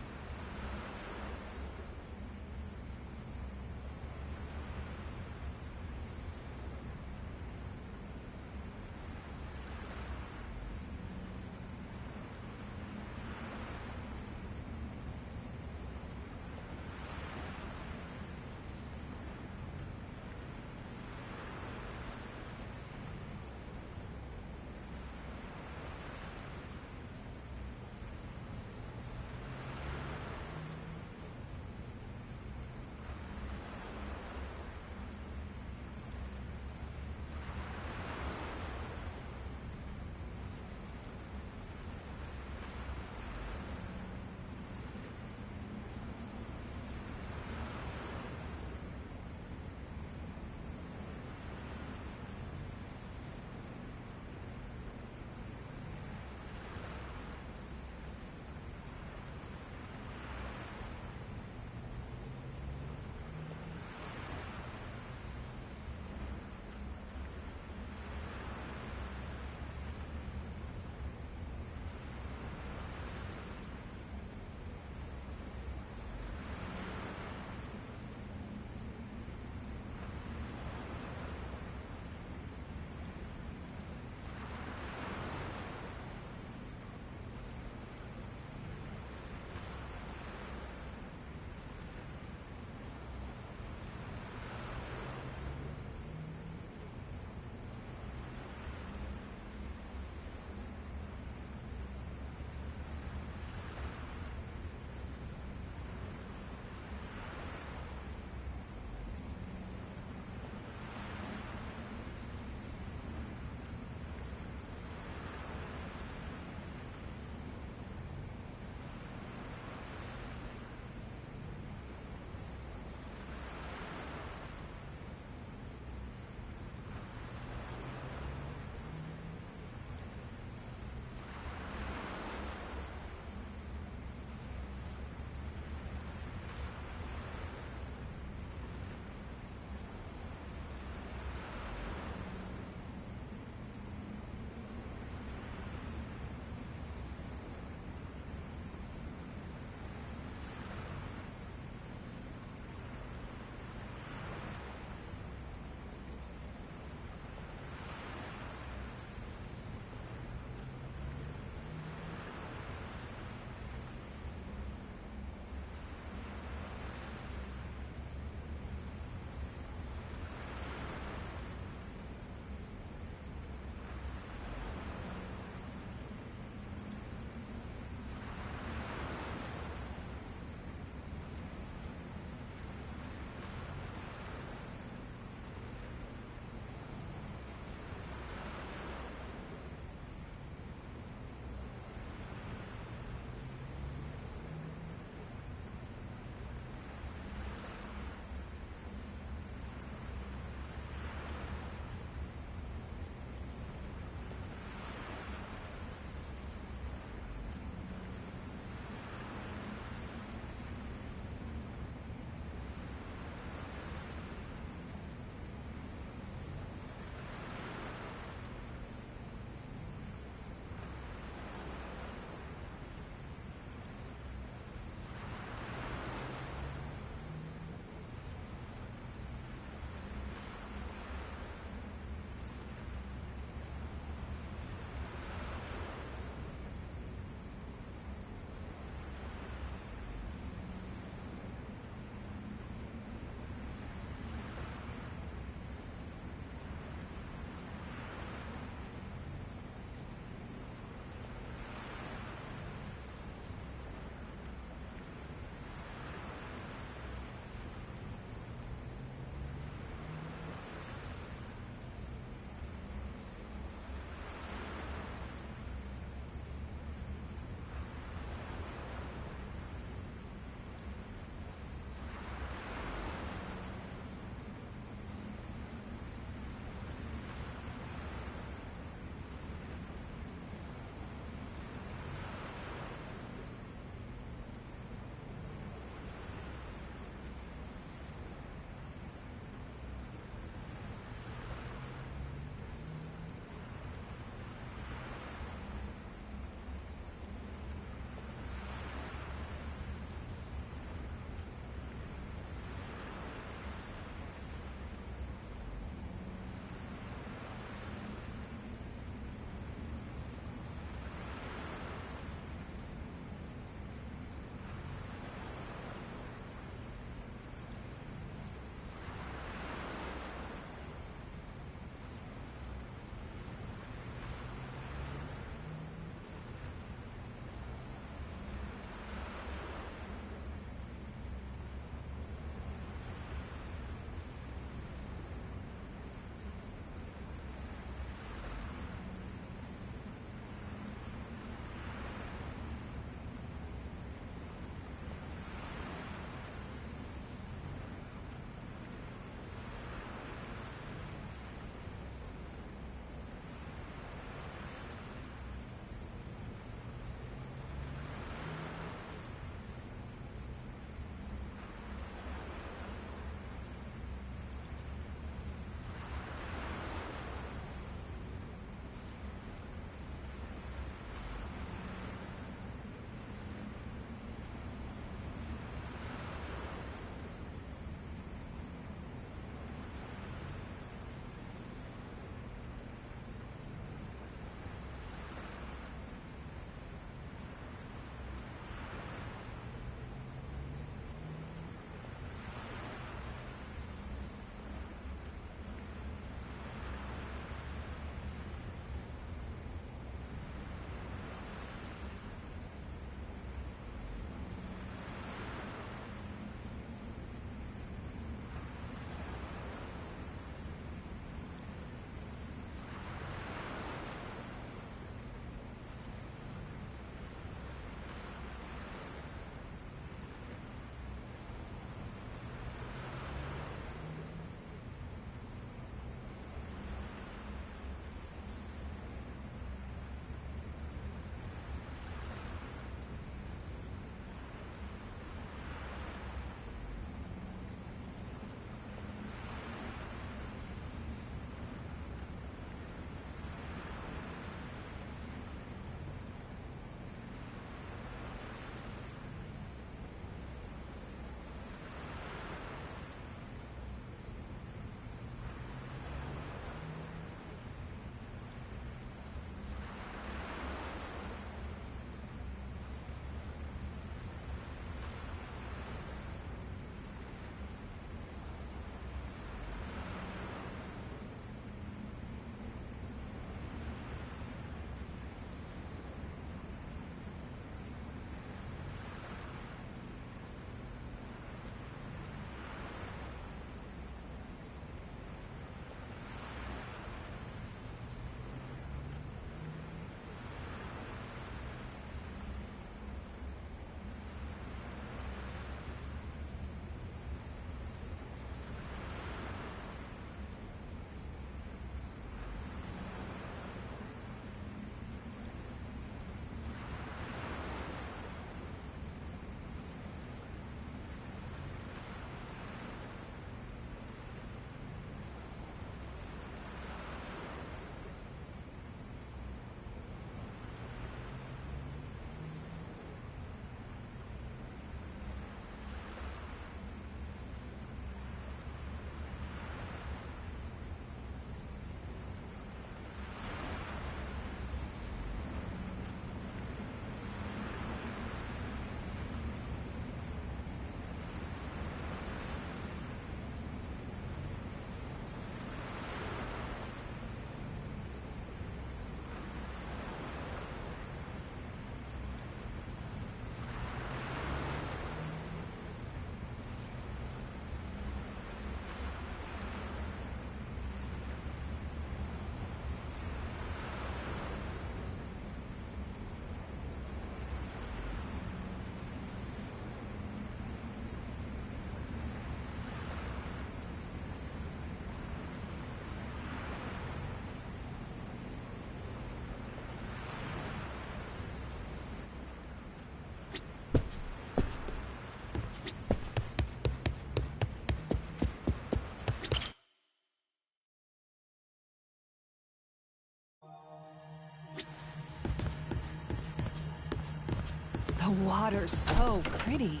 water's so pretty.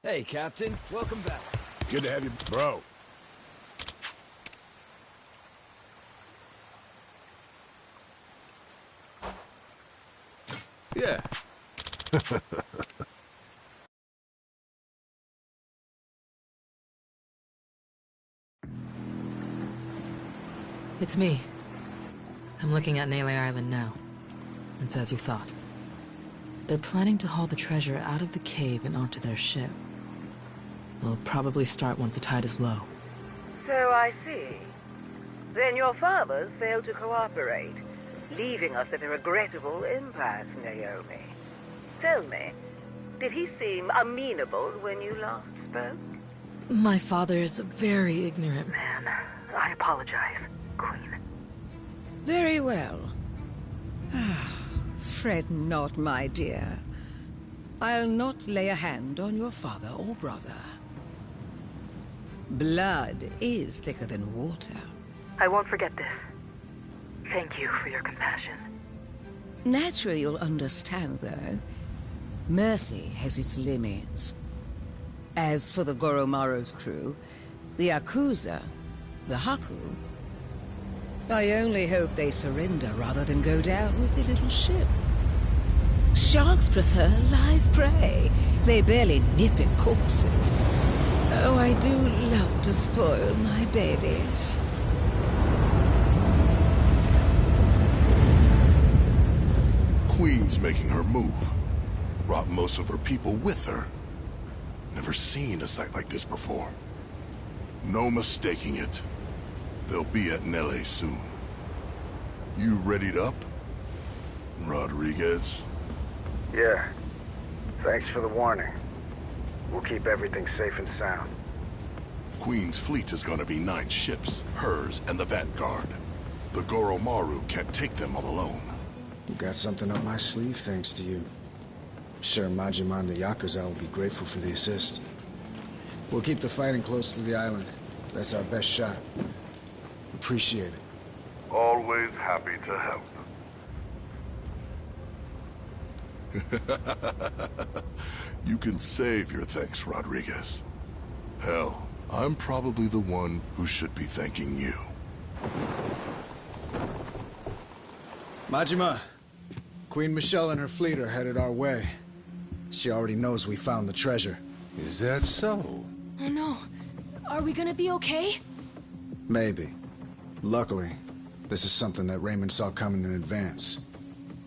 Hey, Captain. Welcome back. Good to have you, bro. Yeah. It's me. I'm looking at Nele Island now. It's as you thought. They're planning to haul the treasure out of the cave and onto their ship. They'll probably start once the tide is low. So I see. Then your fathers failed to cooperate, leaving us at a regrettable impasse, Naomi. Tell me, did he seem amenable when you last spoke? My father is a very ignorant man. I apologize, Queen. Very well. Fret not, my dear. I'll not lay a hand on your father or brother. Blood is thicker than water. I won't forget this. Thank you for your compassion. Naturally, you'll understand, though. Mercy has its limits. As for the Goromaro's crew, the Yakuza, the Haku, I only hope they surrender rather than go down with their little ship. Sharks prefer live prey. They barely nip at corpses. Oh, I do love to spoil my babies. Queen's making her move. Brought most of her people with her. Never seen a sight like this before. No mistaking it. They'll be at Nele soon. You readied up, Rodriguez? Yeah. Thanks for the warning. We'll keep everything safe and sound. Queen's fleet is gonna be 9 ships, hers and the Vanguard. The Goromaru can't take them all alone. You got something up my sleeve thanks to you. Sure, Majima and the Yakuza will be grateful for the assist. We'll keep the fighting close to the island. That's our best shot. Appreciate it. Always happy to help. You can save your thanks, Rodriguez. Hell, I'm probably the one who should be thanking you. Majima, Queen Michelle and her fleet are headed our way. She already knows we found the treasure. Is that so? Oh no. Are we gonna be okay? Maybe. Luckily, this is something that Raymond saw coming in advance.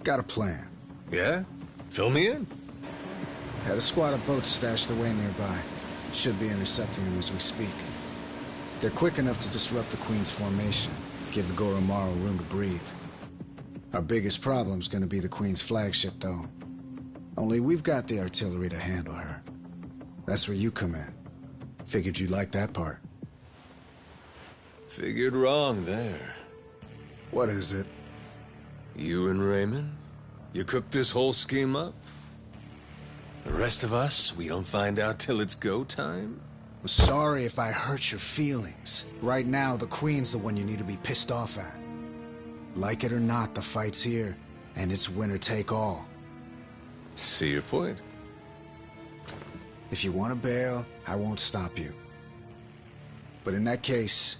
Got a plan. Yeah? Fill me in. Had a squad of boats stashed away nearby. Should be intercepting them as we speak. They're quick enough to disrupt the Queen's formation, give the Goromaru room to breathe. Our biggest problem's gonna be the Queen's flagship, though. Only we've got the artillery to handle her. That's where you come in. Figured you'd like that part. Figured wrong there. What is it? You and Raymond? You cooked this whole scheme up? The rest of us, we don't find out till it's go time? I'm sorry if I hurt your feelings. Right now, the Queen's the one you need to be pissed off at. Like it or not, the fight's here, and it's winner take all. See your point. If you want to bail, I won't stop you. But in that case,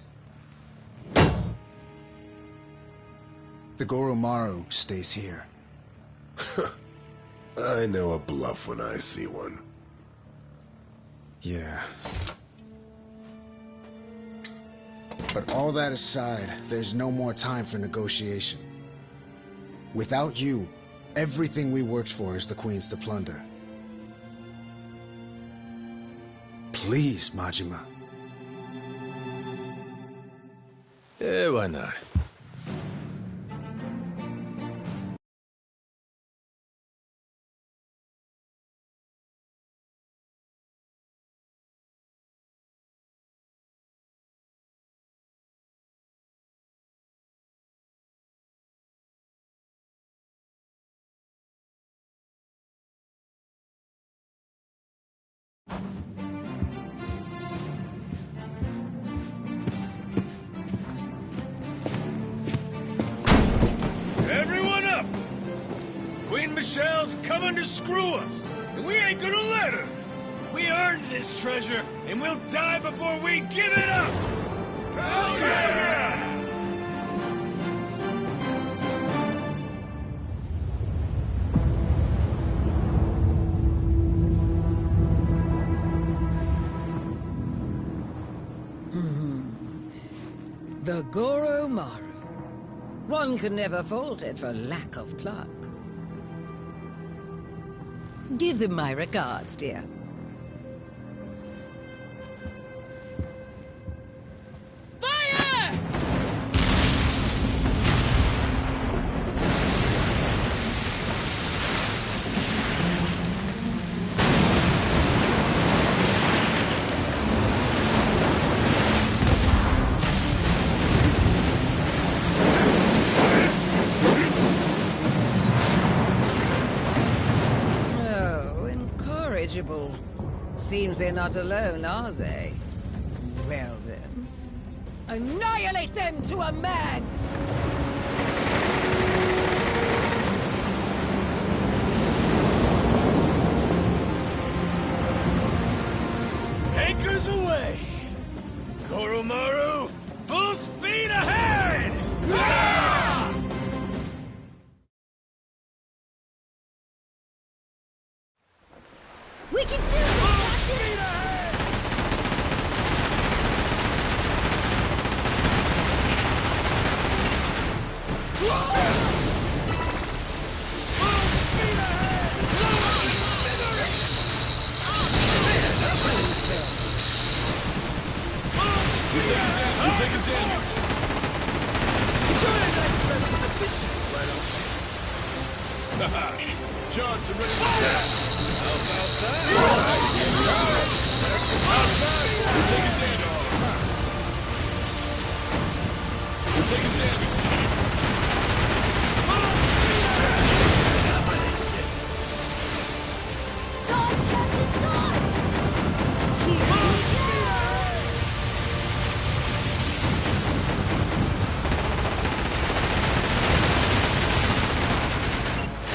the Goromaru stays here. I know a bluff when I see one. Yeah. But all that aside, there's no more time for negotiation. Without you, everything we worked for is the Queen's to plunder. Please, Majima. Yeah, why not? Everyone up! Queen Michelle's coming to screw us, and we ain't gonna let her! We earned this treasure, and we'll die before we give it up! Hell yeah! The Goromaru. One can never fault it for lack of pluck. Give them my regards, dear. Fire! Seems they're not alone, are they? Well then, annihilate them to a man! Anchors away! Goromaru, full speed ahead! Ah! We can do this, Captain! You're taking damage. Johnson ready to go. How about that? Outside. You're taking damage. You're taking damage. Dodge, Captain, dodge! Here we go!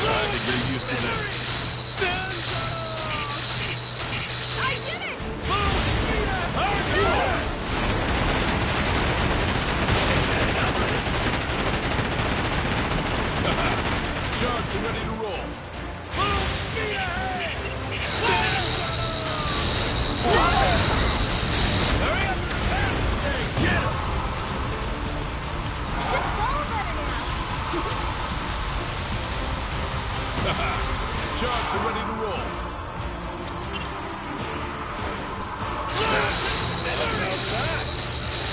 Trying to get used to this. I did it! Johnson ready to roll. Hurry up! Get him! Ship's all better now! Johnson ready to roll.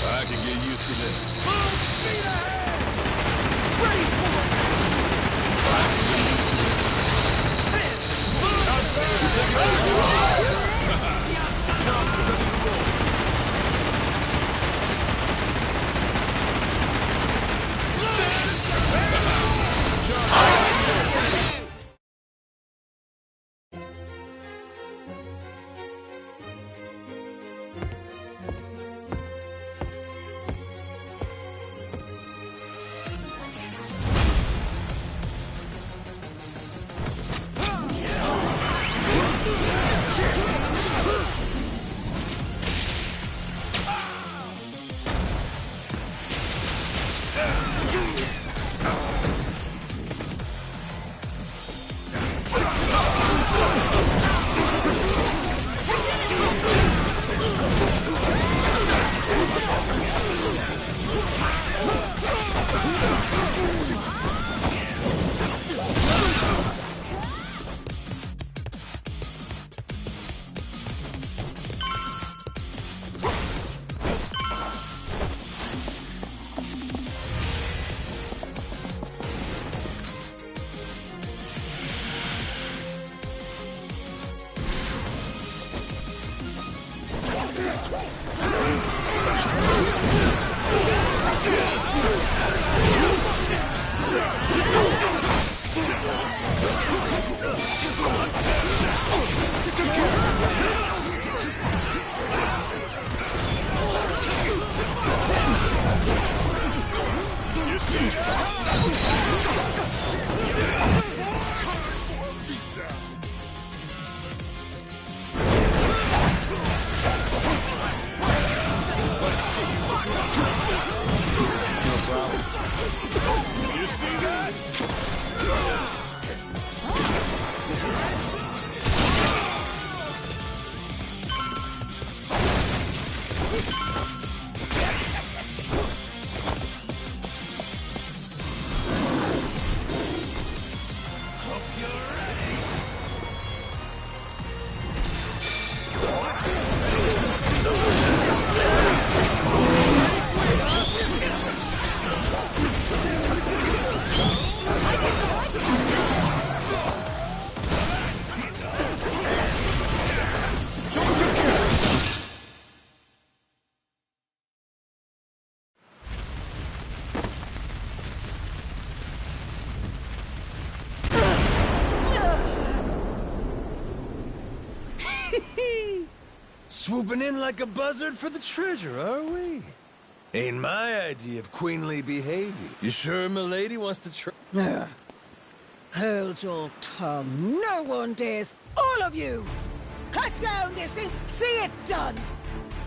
I can get used to this. Ready for it! Johnson ready to roll. You see that? Swooping in like a buzzard for the treasure, are we? Ain't my idea of queenly behavior. You sure milady wants to try? Hold your tongue. No one dares. All of you! Cut down this and see it done!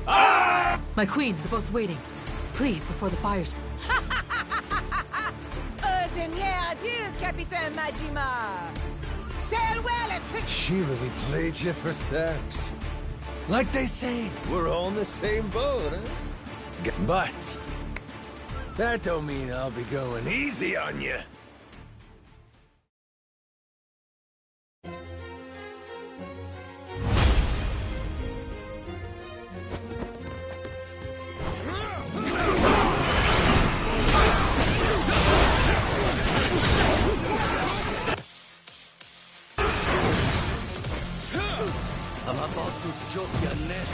My queen, the boat's waiting. Please, before the fires. Dernier adieu, Capitaine Majima! Sail well and quick! She really played you for sex. Like they say, we're all in the same boat, huh? But that don't mean I'll be going easy on you. I'm about to choke your neck.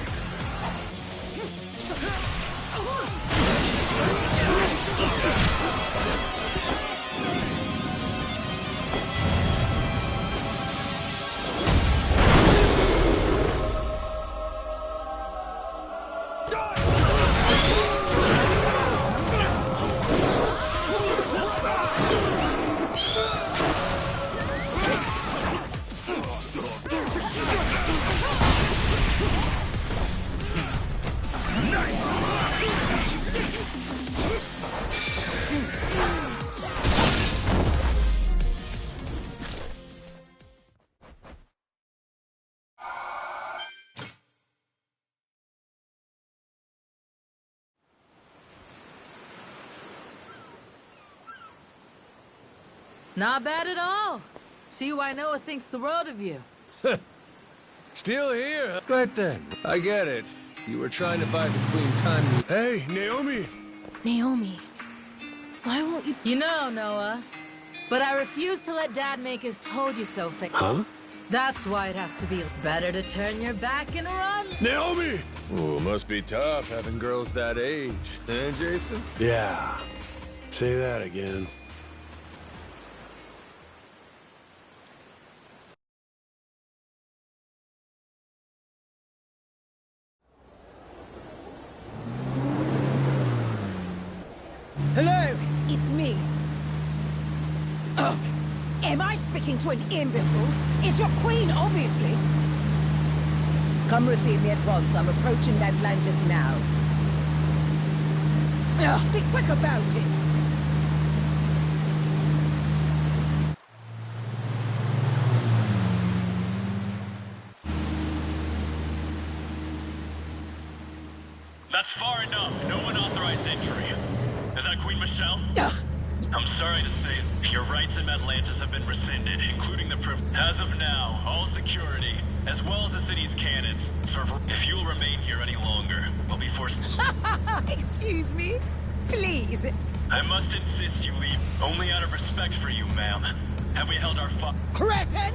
Not bad at all. See why Noah thinks the world of you. Still here, huh? Right then. I get it. You were trying to buy the queen time. Hey, Naomi! Naomi, why won't you... You know, Noah, but I refuse to let Dad make his told-you-so face. Huh? That's why it has to be better to turn your back and run. Naomi! Ooh, must be tough having girls that age. Eh, Jason? Yeah. Say that again. Hello, it's me. Oh, am I speaking to an imbecile? It's your queen, obviously. Come receive me at once. I'm approaching Atlantis now. Be quick about it. That's far enough. No unauthorized entry. Is that Queen Michelle? I'm sorry to say, your rights in Atlantis have been rescinded, including the As of now, all security, as well as the city's cannons, server. If you'll remain here any longer, we'll be forced... Excuse me? Please. I must insist you leave, only out of respect for you, ma'am. Have we held our Cretin!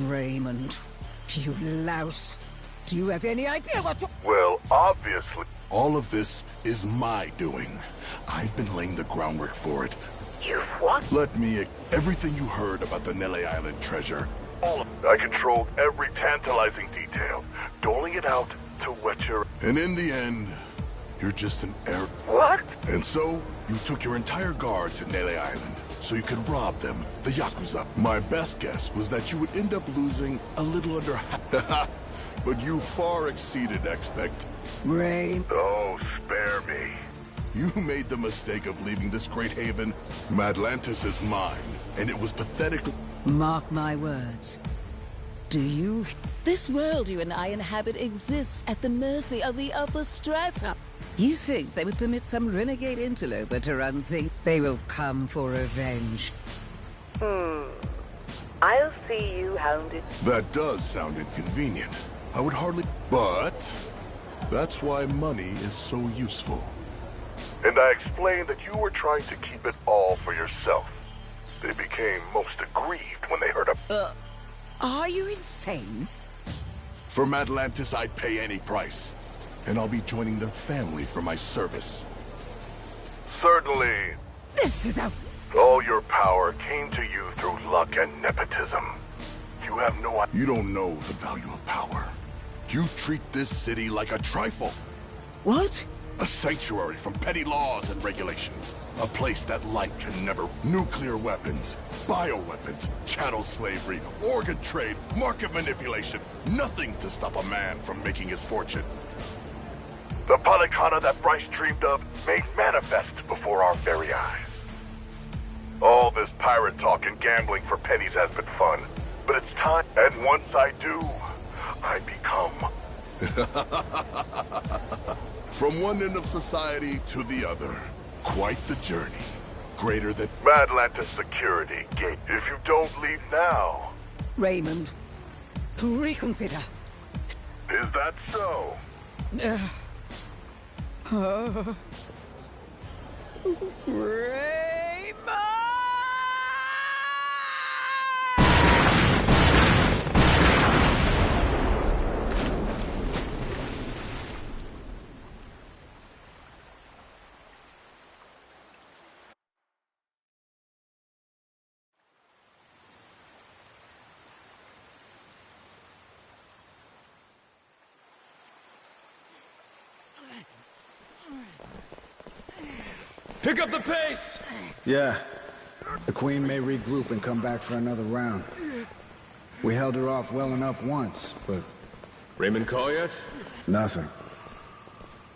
Raymond, you louse. Do you have any idea what to... Well, obviously. All of this is my doing. I've been laying the groundwork for it. You've What? Let me... Everything you heard about the Nele Island treasure. All of it. I controlled every tantalizing detail, doling it out to whet your... And in the end, you're just an air... What? And so, you took your entire guard to Nele Island, so you could rob them, the Yakuza. My best guess was that you would end up losing a little under half. But you far exceeded expect. Rain. Oh, spare me. You made the mistake of leaving this great haven. Madlantis is mine, and it was pathetic. Mark my words. Do you... This world you and I inhabit exists at the mercy of the upper strata. You think they would permit some renegade interloper to run things? They will come for revenge. I'll see you hounded. That does sound inconvenient. I would hardly... But... That's why money is so useful. And I explained that you were trying to keep it all for yourself. They became most aggrieved when they heard of... Are you insane? For Madlantis, I'd pay any price. And I'll be joining their family for my service. Certainly. This is a... All your power came to you through luck and nepotism. You have no idea. You don't know the value of power. You treat this city like a trifle. What? A sanctuary from petty laws and regulations. A place that light can never... Nuclear weapons, bioweapons, chattel slavery, organ trade, market manipulation. Nothing to stop a man from making his fortune. The Palicana that Bryce dreamed of made manifest before our very eyes. All this pirate talk and gambling for pennies has been fun, but it's time. And once I do, I become... From one end of society to the other. Quite the journey. Greater than... Madlantis Security Gate. If you don't leave now... Raymond, reconsider. Is that so? Raymond! Pick up the pace! Yeah. The Queen may regroup and come back for another round. We held her off well enough once, but... Raymond call yet? Nothing.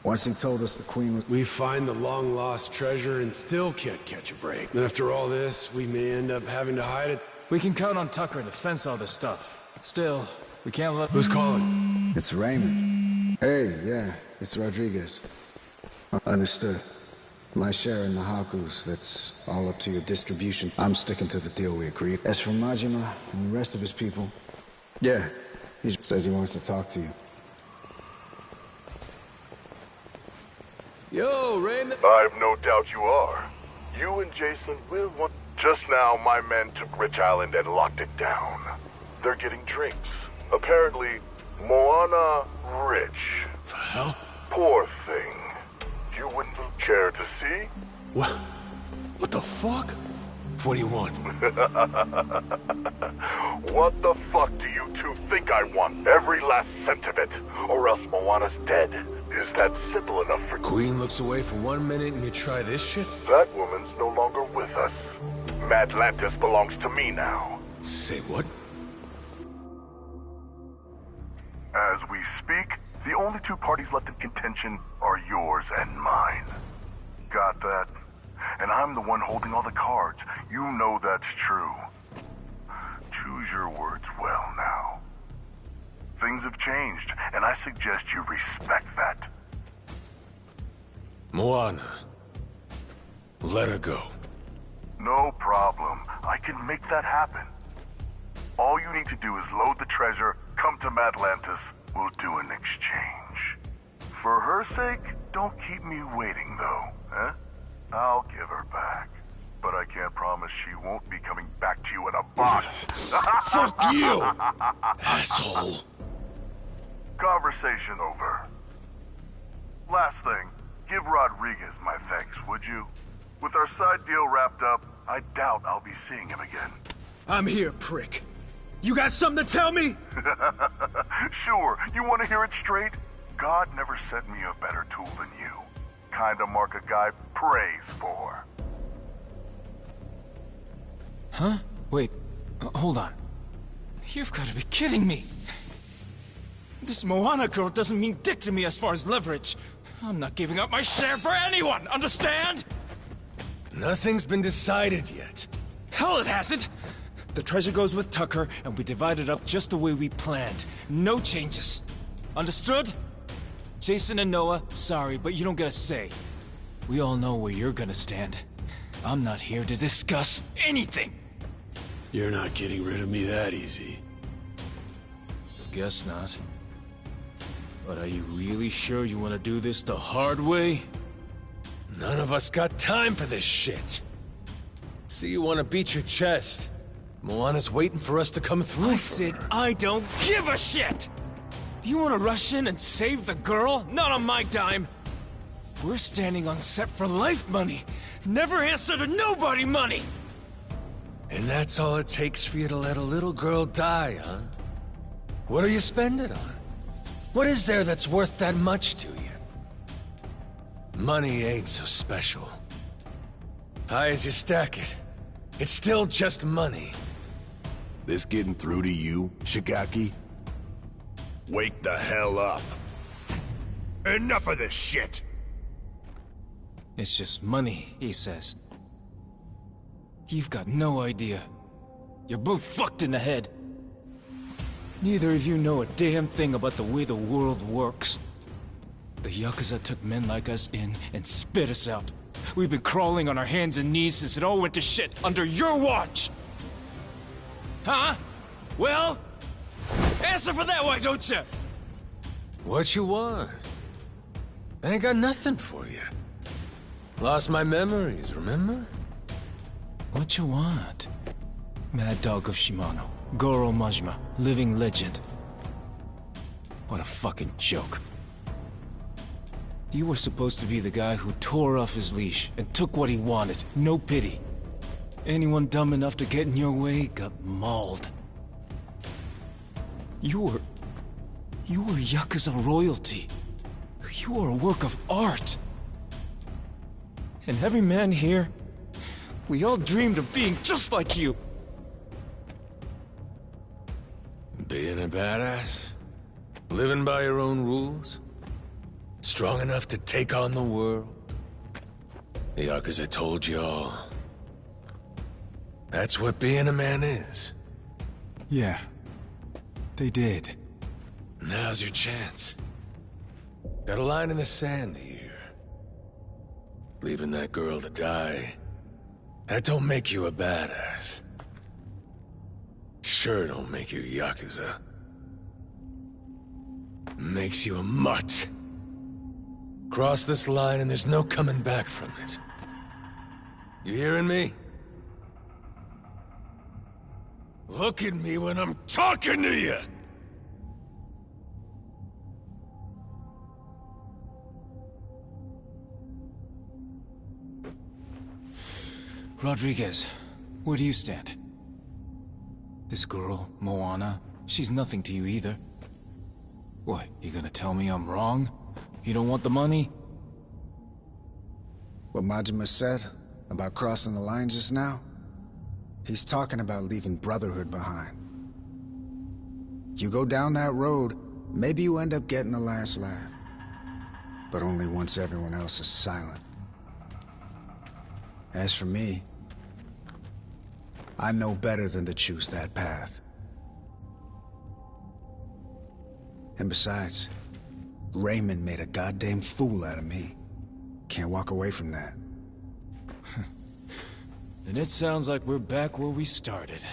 Once he told us the Queen was... We find the long-lost treasure and still can't catch a break. And after all this, we may end up having to hide it. We can count on Tucker to fence all this stuff. Still, we can't let... Who's calling? It's Raymond. Hey, yeah, it's Rodriguez. Understood. My share in the Hakus, that's all up to your distribution. I'm sticking to the deal we agreed. As for Majima and the rest of his people, yeah, he says he wants to talk to you. Yo, Raymond. I've no doubt you are. You and Jason will want... Just now, my men took Rich Island and locked it down. They're getting drinks. Apparently, Moana Rich. The hell? Poor thing. You wouldn't care to see? What? What the fuck? What do you want? What the fuck do you two think I want? Every last cent of it, or else Moana's dead. Is that simple enough for... Queen looks away for 1 minute and you try this shit? That woman's no longer with us. Madlantis belongs to me now. Say what? As we speak, the only two parties left in contention are yours and mine. Got that? And I'm the one holding all the cards. You know that's true. Choose your words well now. Things have changed, and I suggest you respect that. Moana. Let her go. No problem. I can make that happen. All you need to do is load the treasure, come to Madlantis, we'll do an exchange. For her sake, don't keep me waiting though, eh? I'll give her back. But I can't promise she won't be coming back to you in a box. Fuck you, asshole. Conversation over. Last thing, give Rodriguez my thanks, would you? With our side deal wrapped up, I doubt I'll be seeing him again. I'm here, prick. You got something to tell me? Sure, you want to hear it straight? God never sent me a better tool than you. Kinda mark a guy prays for. Huh? Wait, hold on. You've got to be kidding me. This Moana girl doesn't mean dick to me as far as leverage. I'm not giving up my share for anyone, understand? Nothing's been decided yet. Hell, it hasn't! The treasure goes with Tucker, and we divide it up just the way we planned. No changes. Understood? Jason and Noah, sorry, but you don't get a say. We all know where you're gonna stand. I'm not here to discuss anything! You're not getting rid of me that easy. Guess not. But are you really sure you want to do this the hard way? None of us got time for this shit. See, you want to beat your chest. Moana's waiting for us to come through. I said I don't give a shit! You want to rush in and save the girl? Not on my dime! We're standing on set for life money! Never answer to nobody money! And that's all it takes for you to let a little girl die, huh? What do you spend it on? What is there that's worth that much to you? Money ain't so special. High as you stack it, it's still just money. This getting through to you, Shigaki? Wake the hell up. Enough of this shit! It's just money, he says. You've got no idea. You're both fucked in the head. Neither of you know a damn thing about the way the world works. The Yakuza took men like us in and spit us out. We've been crawling on our hands and knees since it all went to shit under your watch! Huh? Well? Answer for that, why don't you? What you want? I ain't got nothing for you. Lost my memories, remember? What you want? Mad Dog of Shimano. Goro Majima. Living legend. What a fucking joke. You were supposed to be the guy who tore off his leash and took what he wanted. No pity. Anyone dumb enough to get in your way got mauled. You were Yakuza royalty. You were a work of art. And every man here, we all dreamed of being just like you. Being a badass? Living by your own rules? Strong enough to take on the world? The Yakuza told you all. That's what being a man is. Yeah, they did. Now's your chance. Got a line in the sand here. Leaving that girl to die, that don't make you a badass. Sure don't make you Yakuza. Makes you a mutt. Cross this line and there's no coming back from it. You hearing me? Look at me when I'm talking to you! Rodriguez, where do you stand? This girl, Moana, she's nothing to you either. What, you gonna tell me I'm wrong? You don't want the money? What Majima said about crossing the line just now? He's talking about leaving Brotherhood behind. You go down that road, maybe you end up getting the last laugh. But only once everyone else is silent. As for me, I know better than to choose that path. And besides, Raymond made a goddamn fool out of me. Can't walk away from that. Then it sounds like we're back where we started.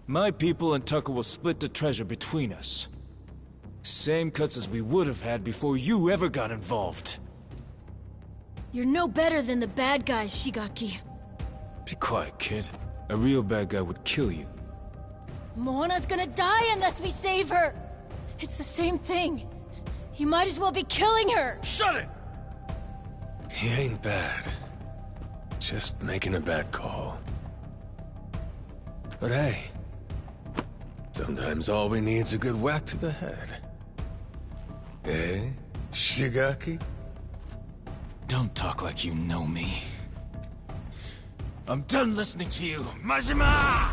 My people and Tucker will split the treasure between us. Same cuts as we would have had before you ever got involved. You're no better than the bad guys, Shigaki. Be quiet, kid. A real bad guy would kill you. Moana's gonna die unless we save her! It's the same thing. You might as well be killing her! Shut it! He ain't bad. Just making a bad call. But hey, sometimes all we need's a good whack to the head. Eh, Shigaki? Don't talk like you know me. I'm done listening to you, Majima!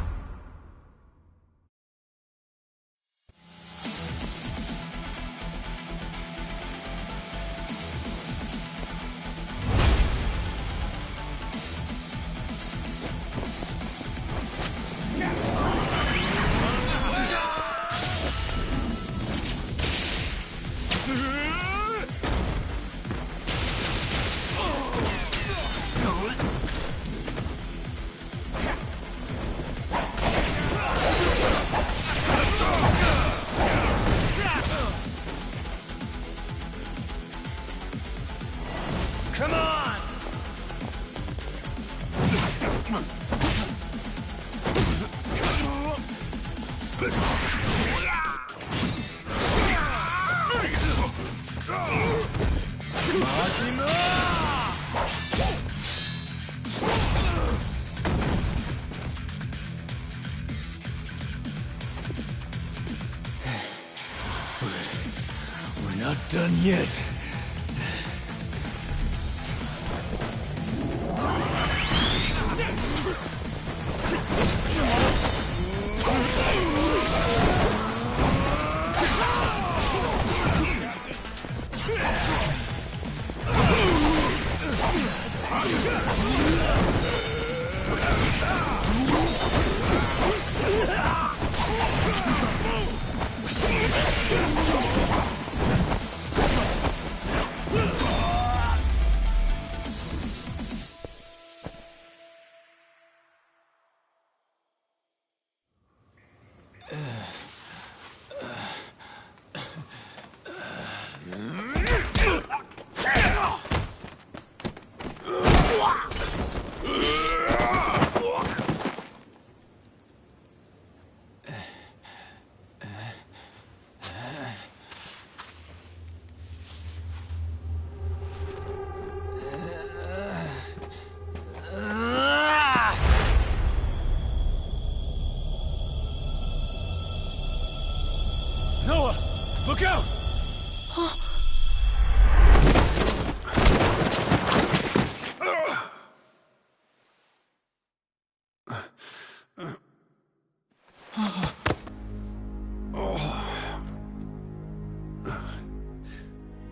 Come on! We're not done yet. Noah! Look out!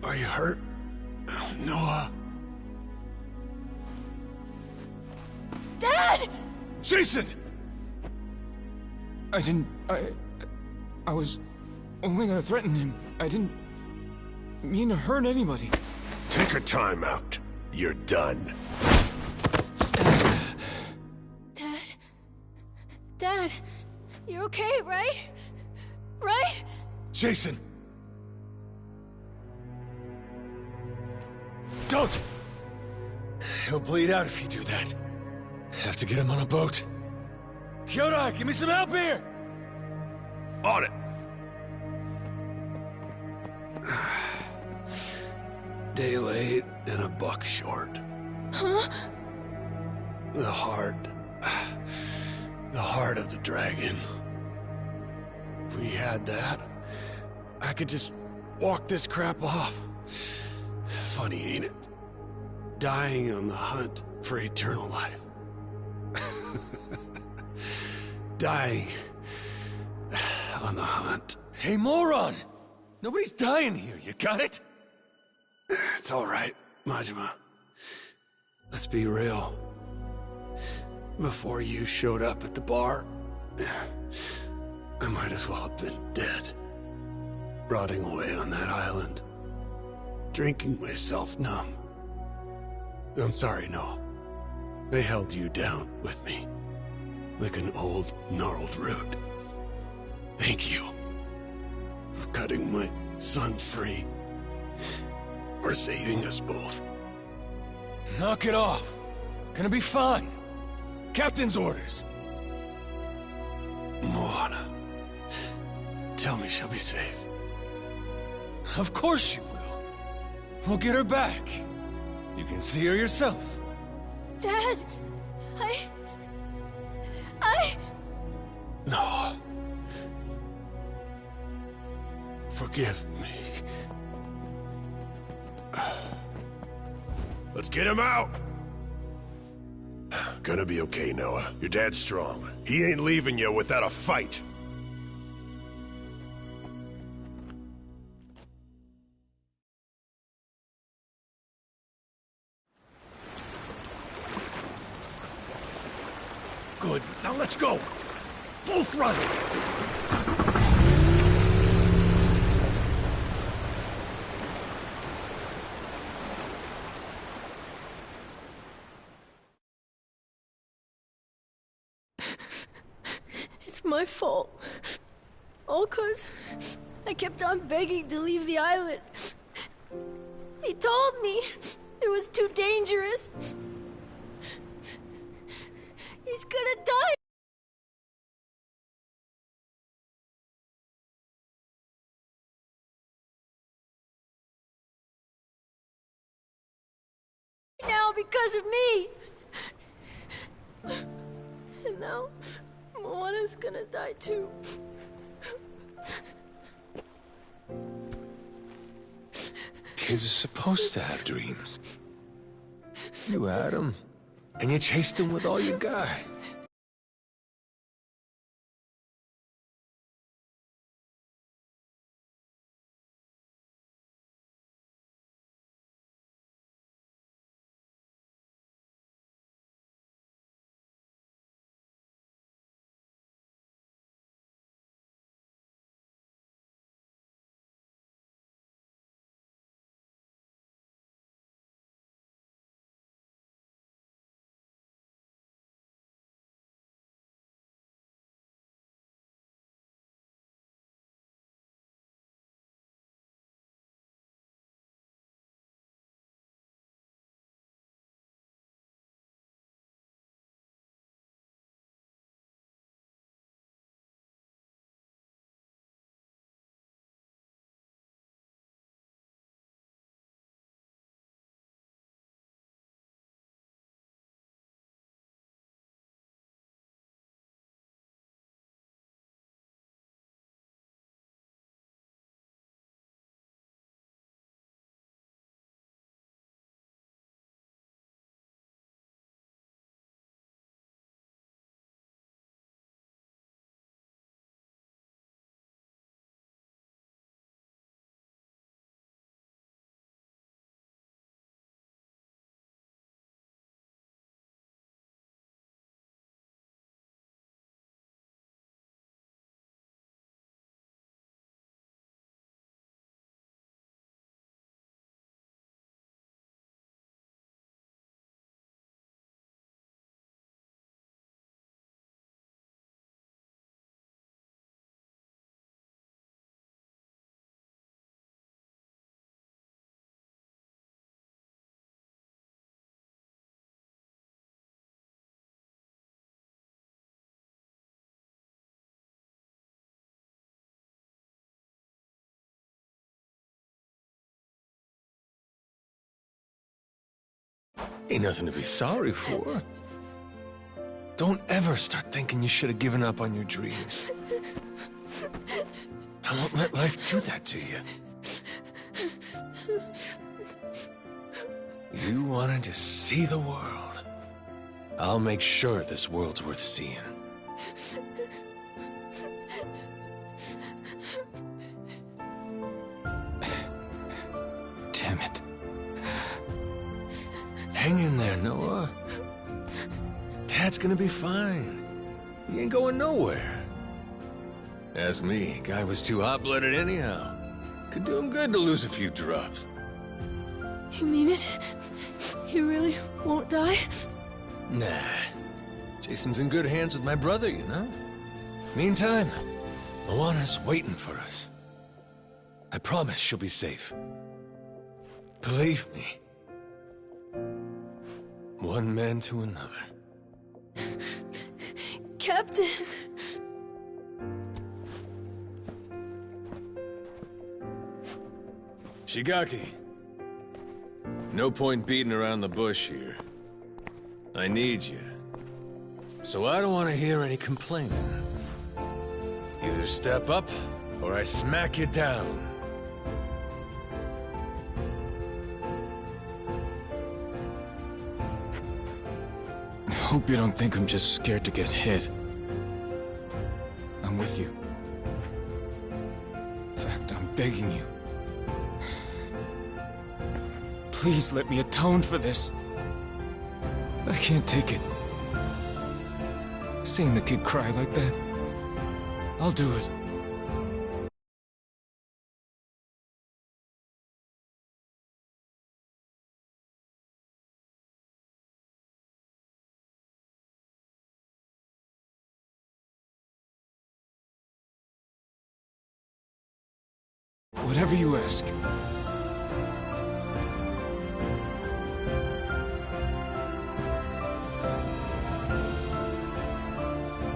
Are you hurt? Noah? Dad! Jason! I was only gonna threaten him. I didn't mean to hurt anybody. Take a time out. You're done. Dad? Dad, you're okay, right? Right? Jason! Don't! He'll bleed out if you do that. Have to get him on a boat. Kyota, give me some help here! On it! Day late and a buck short. Huh? The heart of the dragon. If we had that, I could just walk this crap off. Funny, ain't it? Dying on the hunt for eternal life. Dying on the hunt. Hey, moron! Nobody's dying here, you got it? It's all right, Majima. Let's be real. Before you showed up at the bar, I might as well have been dead. Rotting away on that island. Drinking myself numb. I'm sorry, Noah. I held you down with me. Like an old, gnarled root. Thank you. For cutting my son free. For saving us both. Knock it off. Gonna be fine. Captain's orders. Moana. Tell me she'll be safe. Of course you will. We'll get her back. You can see her yourself. Dad, No. Forgive me. Let's get him out! Gonna be okay, Noah. Your dad's strong. He ain't leaving you without a fight. Good. Now let's go. Full throttle. It's my fault. All 'cause I kept on begging to leave the island. He told me it was too dangerous. He's gonna die. Now because of me. And now Moana's gonna die too. Kids are supposed to have dreams. You had them, and you chased them with all you got. Ain't nothing to be sorry for. Don't ever start thinking you should have given up on your dreams. I won't let life do that to you. You wanted to see the world. I'll make sure this world's worth seeing. Damn it. Hang in there, Noah. Dad's gonna be fine. He ain't going nowhere. Ask me, guy was too hot-blooded anyhow. Could do him good to lose a few drops. You mean it? He really won't die? Nah. Jason's in good hands with my brother, you know? Meantime, Moana's waiting for us. I promise she'll be safe. Believe me. One man to another. Captain! Shigaki. No point beating around the bush here. I need you. So I don't want to hear any complaining. Either step up, or I smack you down. Hope you don't think I'm just scared to get hit. I'm with you. In fact, I'm begging you. Please let me atone for this. I can't take it. Seeing the kid cry like that. I'll do it. Whatever you ask.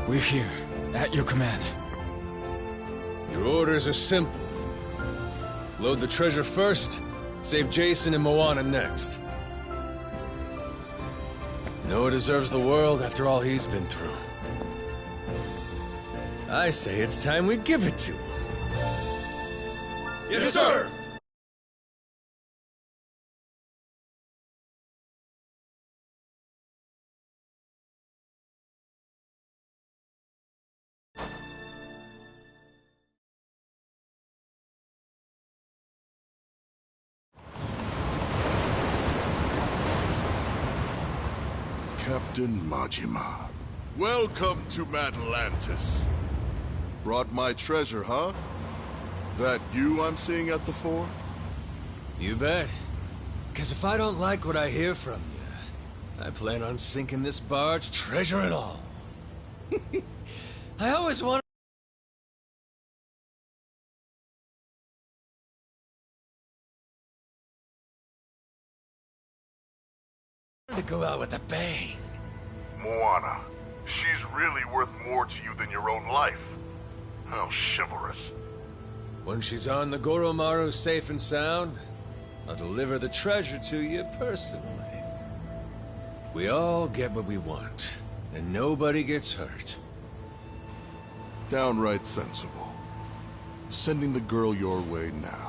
We're here, at your command. Your orders are simple. Load the treasure first, save Jason and Moana next. Noah deserves the world after all he's been through. I say it's time we give it to him. Yes, sir! Captain Majima. Welcome to Atlantis. Brought my treasure, huh? That you I'm seeing at the fore? You bet. Because if I don't like what I hear from you, I plan on sinking this barge, treasure and all. I always wanted to go out with a bang. Moana, she's really worth more to you than your own life. How chivalrous. When she's on the Goromaru safe and sound, I'll deliver the treasure to you personally. We all get what we want, and nobody gets hurt. Downright sensible. Sending the girl your way now.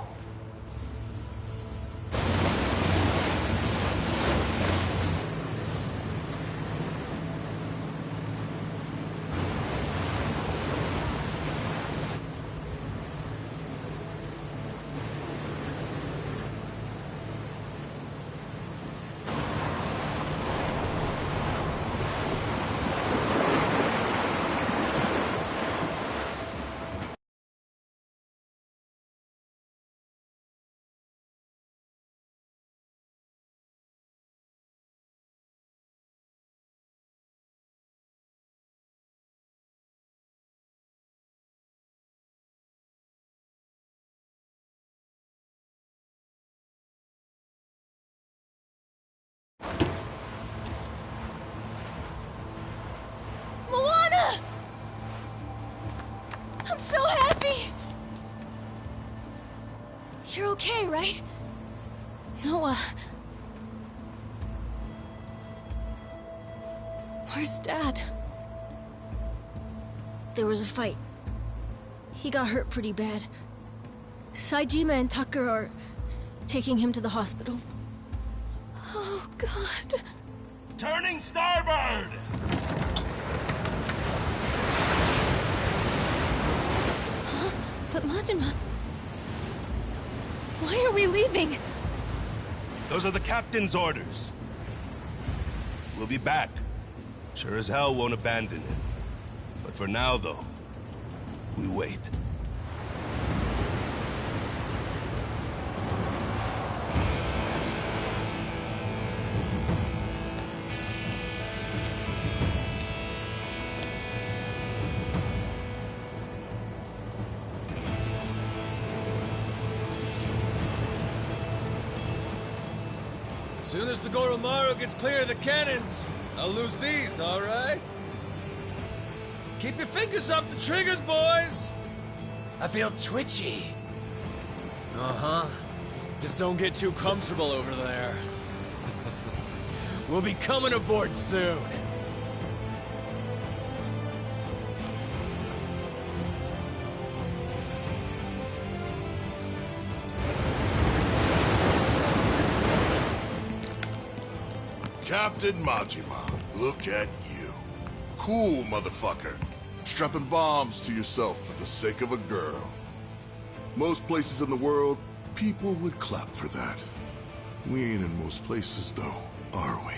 Moana! I'm so happy! You're okay, right? Noah... Where's Dad? There was a fight. He got hurt pretty bad. Saejima and Tucker are taking him to the hospital. Oh, God. Turning starboard! Huh? But Majima... Why are we leaving? Those are the captain's orders. We'll be back. Sure as hell won't abandon him. But for now, though, we wait. As soon as the Goromaru gets clear of the cannons, I'll lose these, all right? Keep your fingers off the triggers, boys! I feel twitchy. Uh-huh. Just don't get too comfortable over there. We'll be coming aboard soon. Captain Majima, look at you. Cool, motherfucker. Strapping bombs to yourself for the sake of a girl. Most places in the world, people would clap for that. We ain't in most places, though, are we?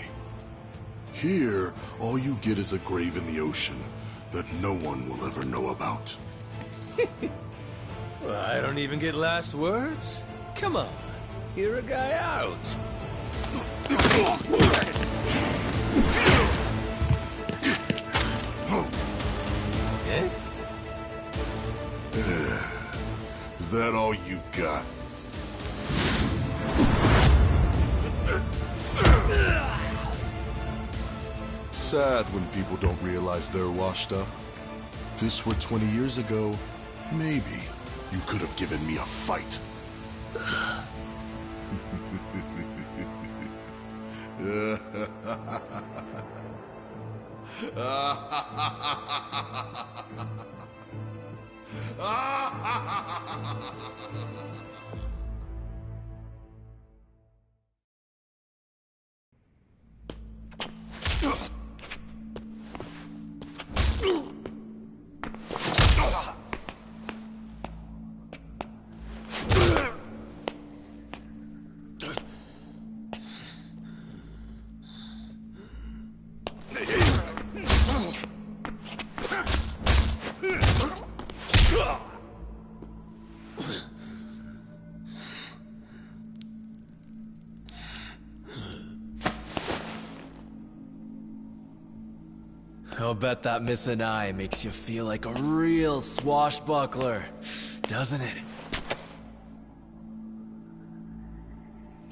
Here, all you get is a grave in the ocean that no one will ever know about. Well, I don't even get last words. Come on, hear a guy out. Eh? Is that all you got? Sad when people don't realize they're washed up. If this were 20 years ago, maybe you could have given me a fight. I'll bet that missing eye makes you feel like a real swashbuckler, doesn't it?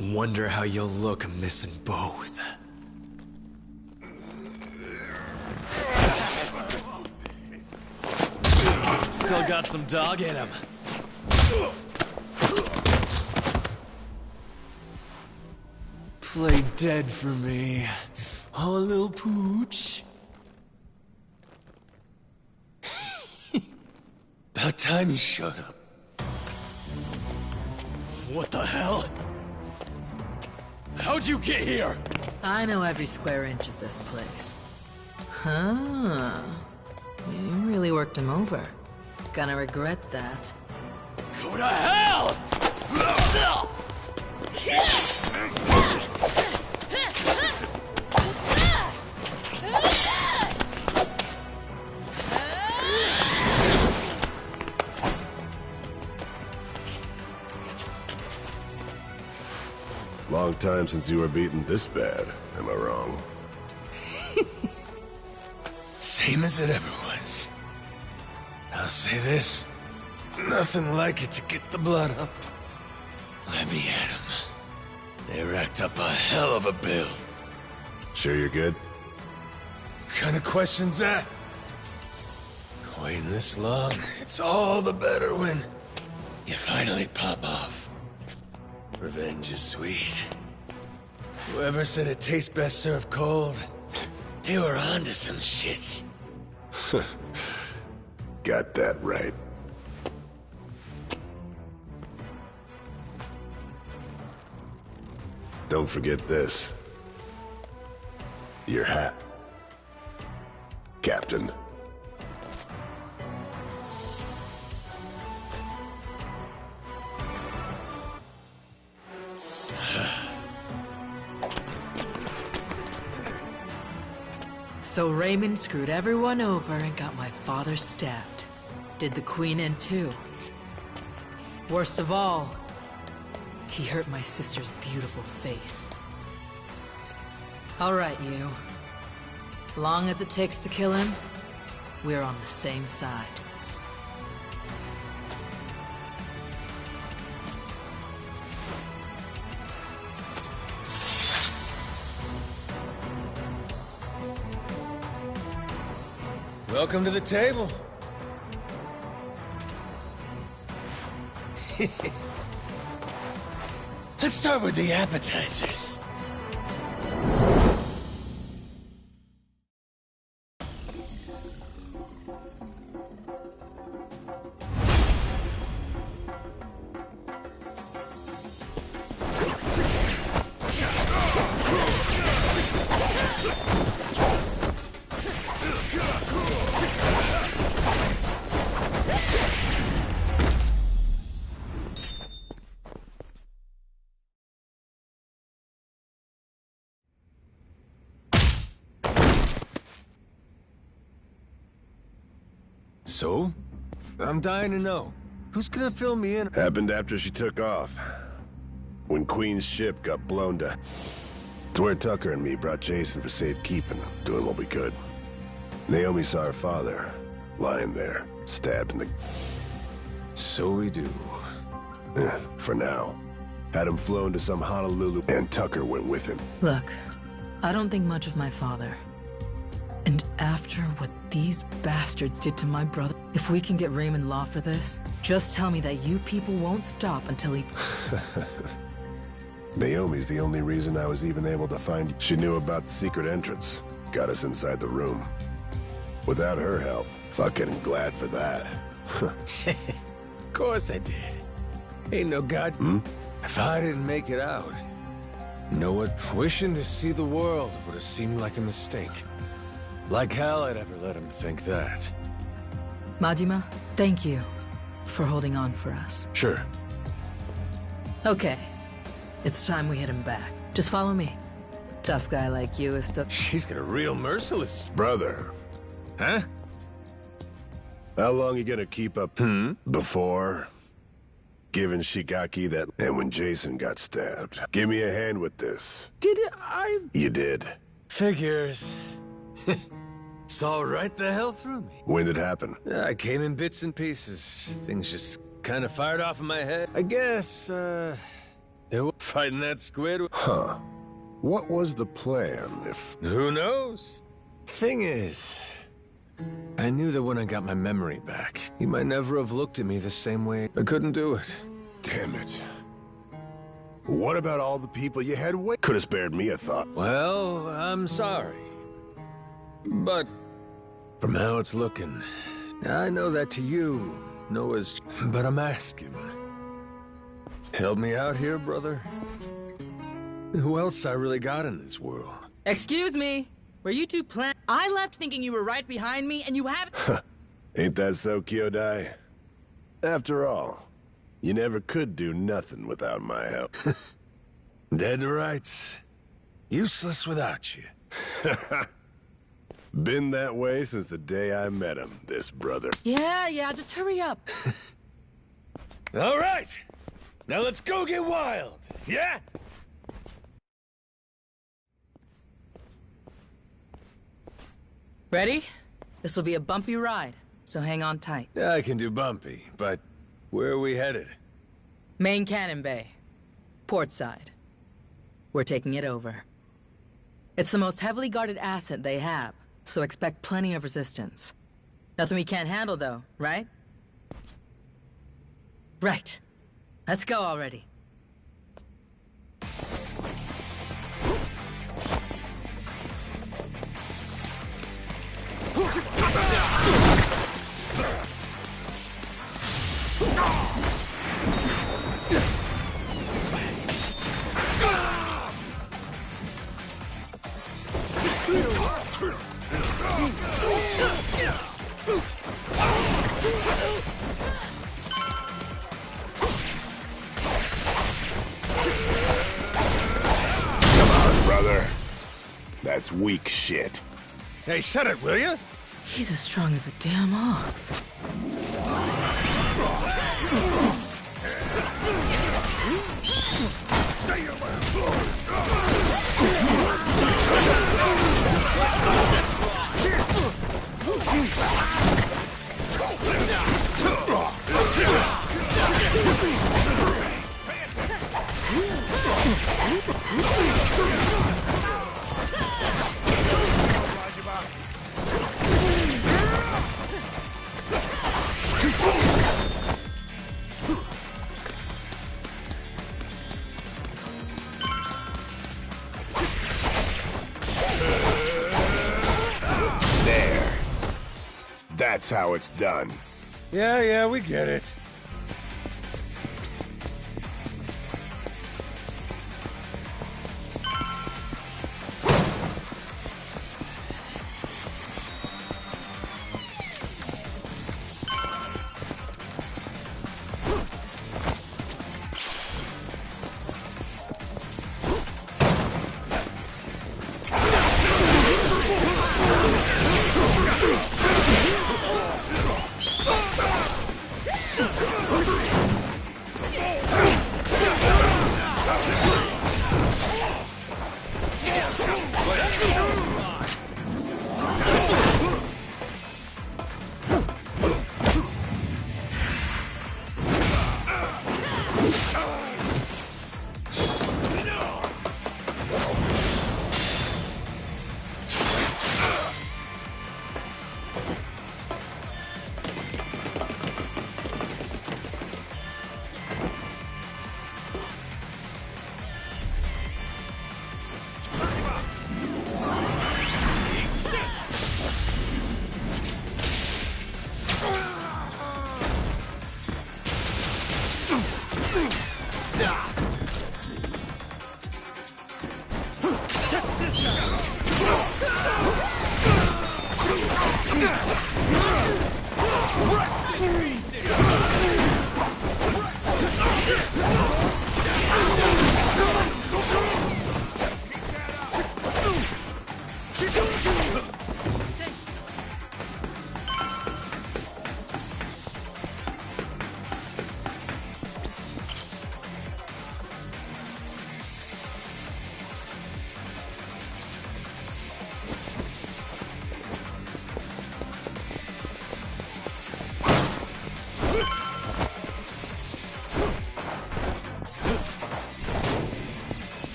Wonder how you'll look missing both. Still got some dog in him. Play dead for me, oh little pooch. About time you showed up. What the hell? How'd you get here? I know every square inch of this place. Huh. You really worked him over. Gonna regret that. Go to hell! Long time since you were beaten this bad, am I wrong? Same as it ever was. I'll say this, nothing like it to get the blood up. Let me at them. They racked up a hell of a bill. Sure you're good? Kind of question's that? Waiting this long, it's all the better when you finally pop off. Revenge is sweet. Whoever said it tastes best served cold, they were onto some shit. Got that right. Don't forget this. Your hat. Captain. So Raymond screwed everyone over and got my father stabbed. Did the Queen in too. Worst of all, he hurt my sister's beautiful face. All right, you. Long as it takes to kill him, we're on the same side. Welcome to the table. Let's start with the appetizers. So? I'm dying to know. Who's gonna fill me in? Happened after she took off. When Queen's ship got blown to... It's where Tucker and me brought Jason for safekeeping, doing what we could. Naomi saw her father, lying there, stabbed in the... So we do. For now. Had him flown to some Honolulu, and Tucker went with him. Look, I don't think much of my father. And after what these bastards did to my brother, if we can get Raymond Law for this, just tell me that you people won't stop until he... Naomi's the only reason I was even able to find... She knew about the secret entrance. Got us inside the room. Without her help, fucking glad for that. Of course I did. Ain't no god... If I didn't make it out, know what? Wishing to see the world would have seemed like a mistake. Like hell I'd ever let him think that. Majima, thank you for holding on for us. Sure. Okay. It's time we hit him back. Just follow me. Tough guy like you is still... She's got a real merciless... Brother. Huh? How long you gonna keep up before giving Shigaki that... And when Jason got stabbed. Give me a hand with this. Did I... You did. Figures. Saw right the hell through me. When did it happen? I came in bits and pieces. Things just kind of fired off in my head. I guess, they were fighting that squid. Huh. What was the plan, if... Who knows? Thing is... I knew that when I got my memory back, he might never have looked at me the same way. I couldn't do it. Damn it. What about all the people you had with? Could have spared me a thought. Well, I'm sorry. But from how it's looking, I know that to you, Noah's... But I'm asking. Help me out here, brother. Who else I really got in this world? Excuse me. Were you two plan? I left thinking you were right behind me, and you haven't... Ain't that so, Kyodai? After all, you never could do nothing without my help. Dead to rights. Useless without you. Been that way since the day I met him, this brother. Yeah, just hurry up. All right! Now let's go get wild, yeah? Ready? This will be a bumpy ride, so hang on tight. Yeah, I can do bumpy, but where are we headed? Main Cannon Bay. Port side. We're taking it over. It's the most heavily guarded asset they have, so expect plenty of resistance. Nothing we can't handle, though, right? Right. Let's go already. Come on, brother. That's weak shit. Hey, shut it, will you? He's as strong as a damn ox. There. That's how it's done. Yeah, we get it.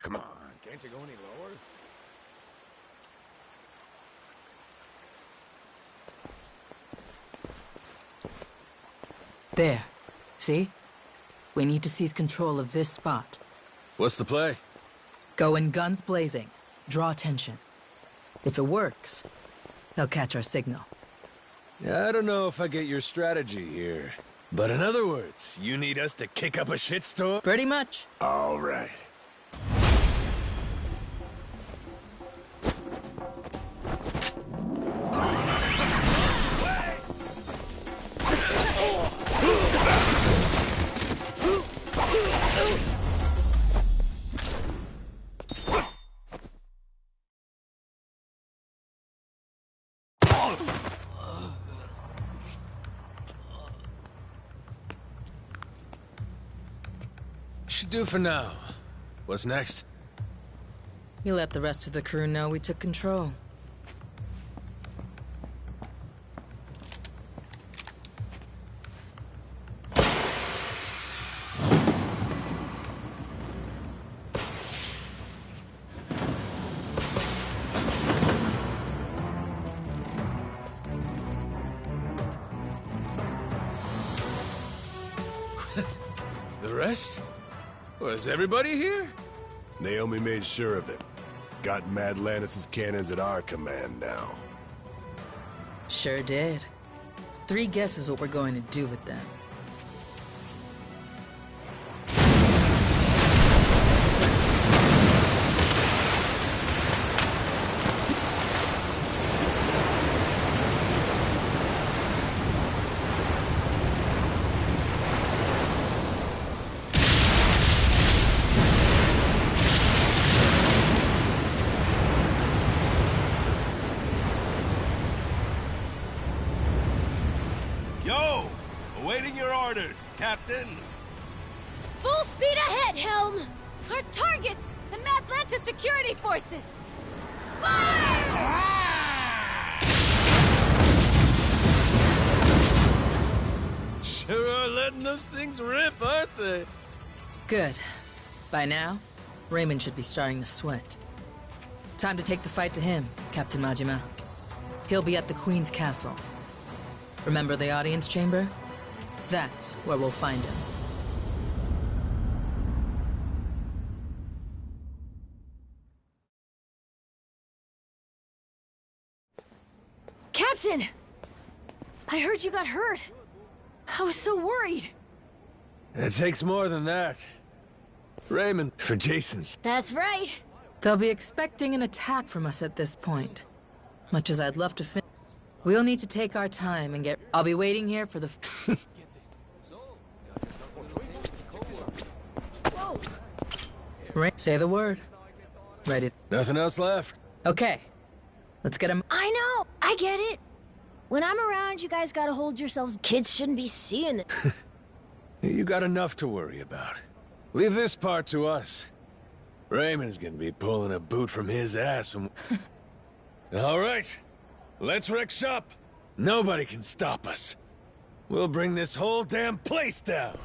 Come on, can't you go any lower? There. See? We need to seize control of this spot. What's the play? Go in guns blazing. Draw attention. If it works, they'll catch our signal. Yeah, I don't know if I get your strategy here. But in other words, you need us to kick up a shitstorm? Pretty much. All right. Should do for now. What's next? You let the rest of the crew know we took control. The rest? Was everybody here? Naomi made sure of it. Got Mad Lannis' cannons at our command now. Sure did. 3 guesses what we're going to do with them. Yo! Awaiting your orders, captains! Full speed ahead, Helm! Our targets! The Madlanta security forces! Fire! Sure are letting those things rip, aren't they? Good. By now, Raymond should be starting to sweat. Time to take the fight to him, Captain Majima. He'll be at the Queen's castle. Remember the audience chamber? That's where we'll find him. Captain! I heard you got hurt. I was so worried. It takes more than that. Raymond, for Jason's. That's right. They'll be expecting an attack from us at this point. Much as I'd love to finish, we'll need to take our time and get... I'll be waiting here for the... Say the word. Ready. Nothing else left. Okay. Let's get him... I know! I get it! When I'm around, you guys gotta hold yourselves. Kids shouldn't be seeing it. You got enough to worry about. Leave this part to us. Raymond's gonna be pulling a boot from his ass when... All right. Let's wreck shop. Nobody can stop us. We'll bring this whole damn place down.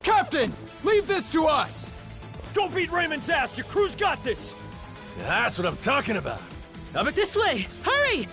Captain! Leave this to us! Go beat Raymond's ass! Your crew's got this! That's what I'm talking about. This way! Hurry!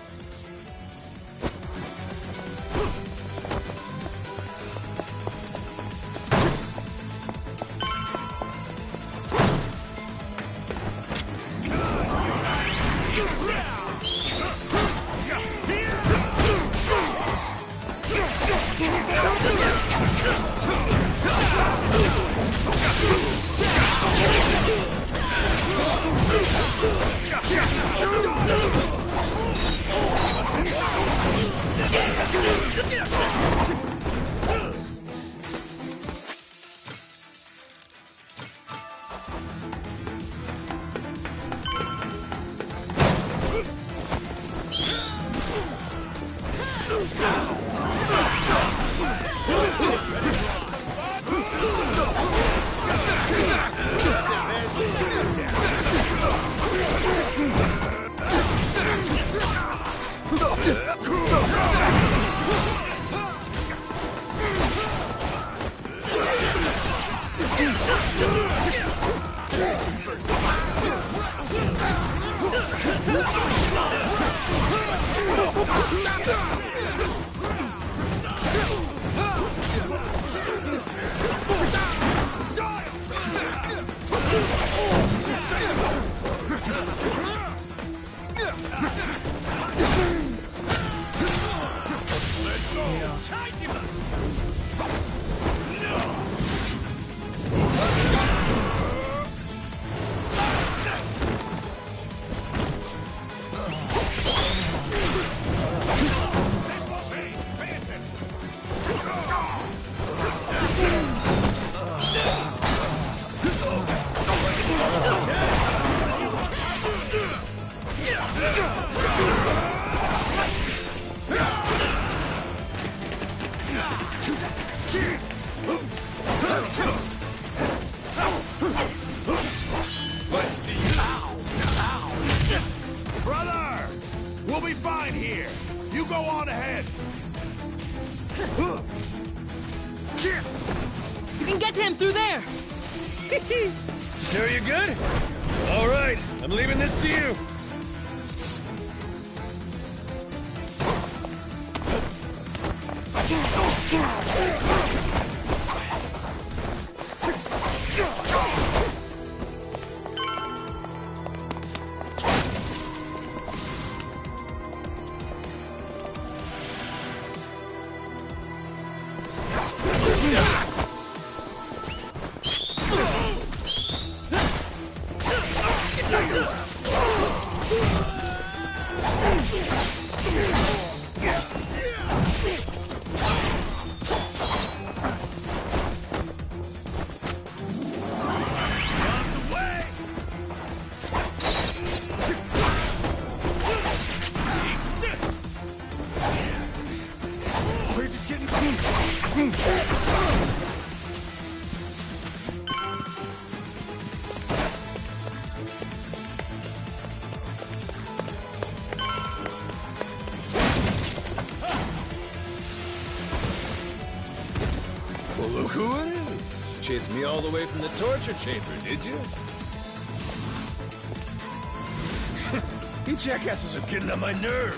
Brother! We'll be fine here. You go on ahead. You can get to him through there! Sure you're good? All right, I'm leaving this to you. Well, look who it is. Chased me all the way from the torture chamber, did you? You jackasses are getting on my nerves.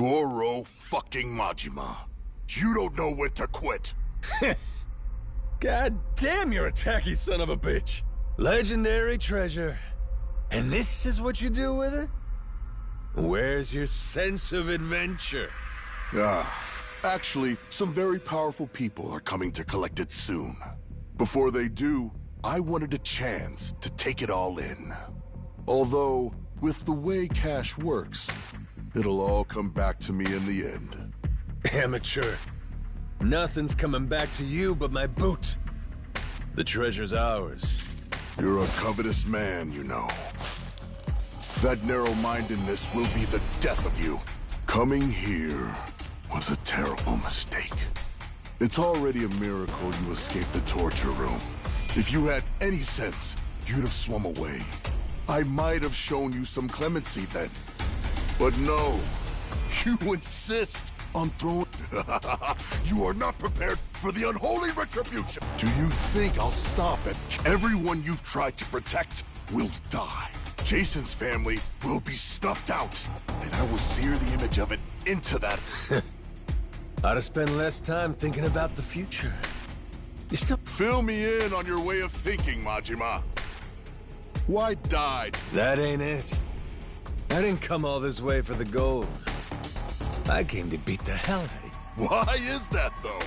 Goro fucking Majima. You don't know when to quit. God damn, you're a tacky son of a bitch. Legendary treasure. And this is what you do with it? Where's your sense of adventure? Actually, some very powerful people are coming to collect it soon. Before they do, I wanted a chance to take it all in. Although, with the way cash works, it'll all come back to me in the end. Amateur. Nothing's coming back to you but my boot. The treasure's ours. You're a covetous man, you know. That narrow-mindedness will be the death of you. Coming here was a terrible mistake. It's already a miracle you escaped the torture room. If you had any sense, you'd have swum away. I might have shown you some clemency then. But no, you insist on throwing... You are not prepared for the unholy retribution. Do you think I'll stop at... Everyone you've tried to protect will die. Jason's family will be snuffed out, and I will sear the image of it into that... Ought to spend less time thinking about the future. You still... Fill me in on your way of thinking, Majima. Why die? That ain't it. I didn't come all this way for the gold. I came to beat the hell out of you. Why is that, though?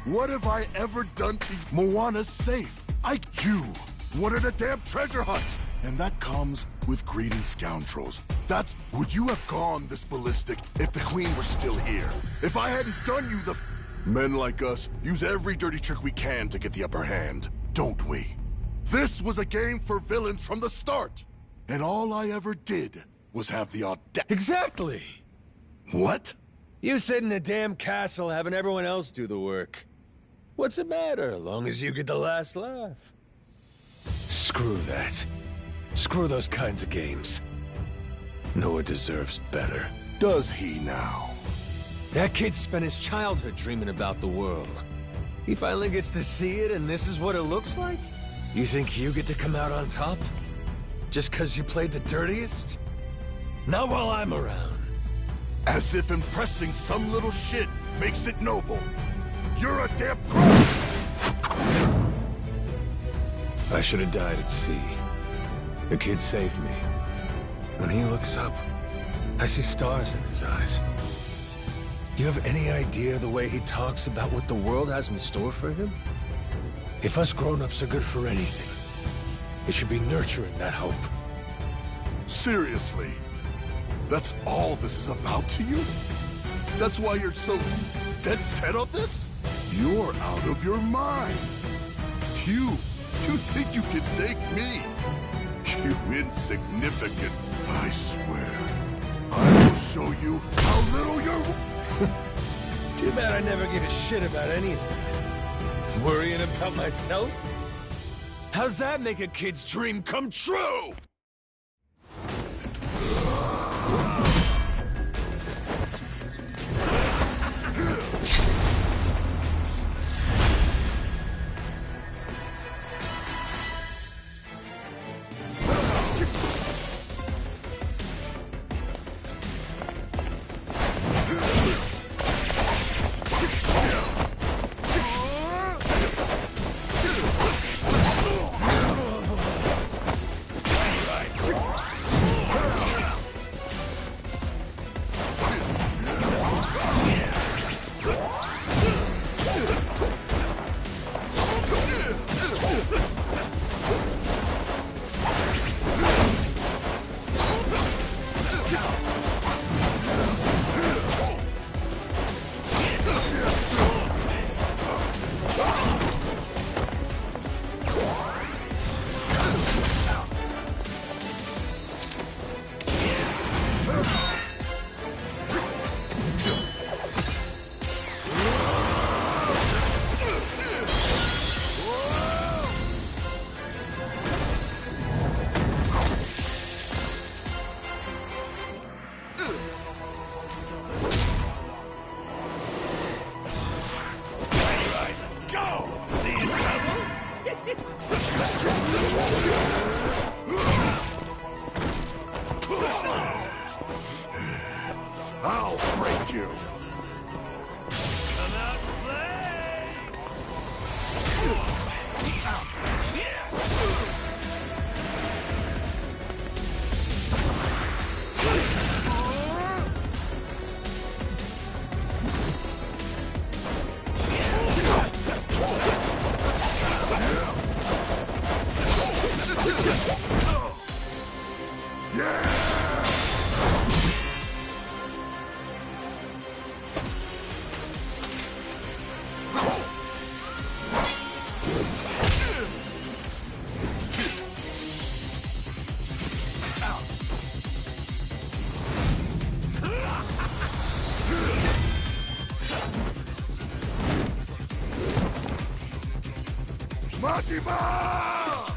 What have I ever done to you? Moana's safe. You wanted a damn treasure hunt. And that comes with greed and scoundrels. Would you have gone this ballistic if the Queen were still here? If I hadn't done you the... Men like us use every dirty trick we can to get the upper hand, don't we? This was a game for villains from the start. And all I ever did was have the audacity. Exactly. What? You sit in a damn castle having everyone else do the work. What's the matter, as long as you get the last laugh? Screw that. Screw those kinds of games. Noah deserves better. Does he now? That kid spent his childhood dreaming about the world. He finally gets to see it, and this is what it looks like? You think you get to come out on top? Just because you played the dirtiest? Not while I'm around. As if impressing some little shit makes it noble. You're a damn crook! I should have died at sea. The kid saved me. When he looks up, I see stars in his eyes. You have any idea the way he talks about what the world has in store for him? If us grown-ups are good for anything, it should be nurturing that hope. Seriously? That's all this is about to you? That's why you're so dead set on this? You're out of your mind. You think you can take me? You insignificant. I swear, I will show you how little you're... Too bad I never gave a shit about anything. Worrying about myself? How's that make a kid's dream come true? Majima!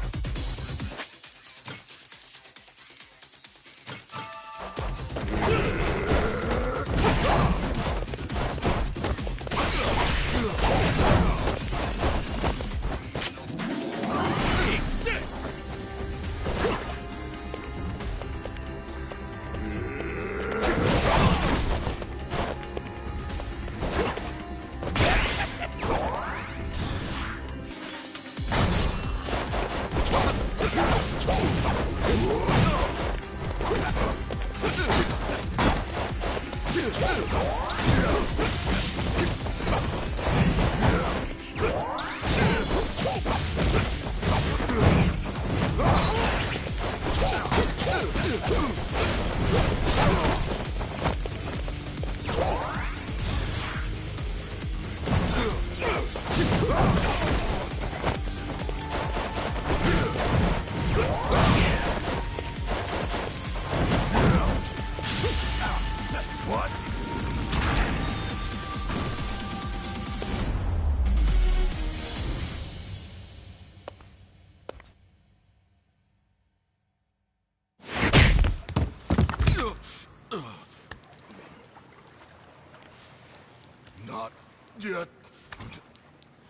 Not yet.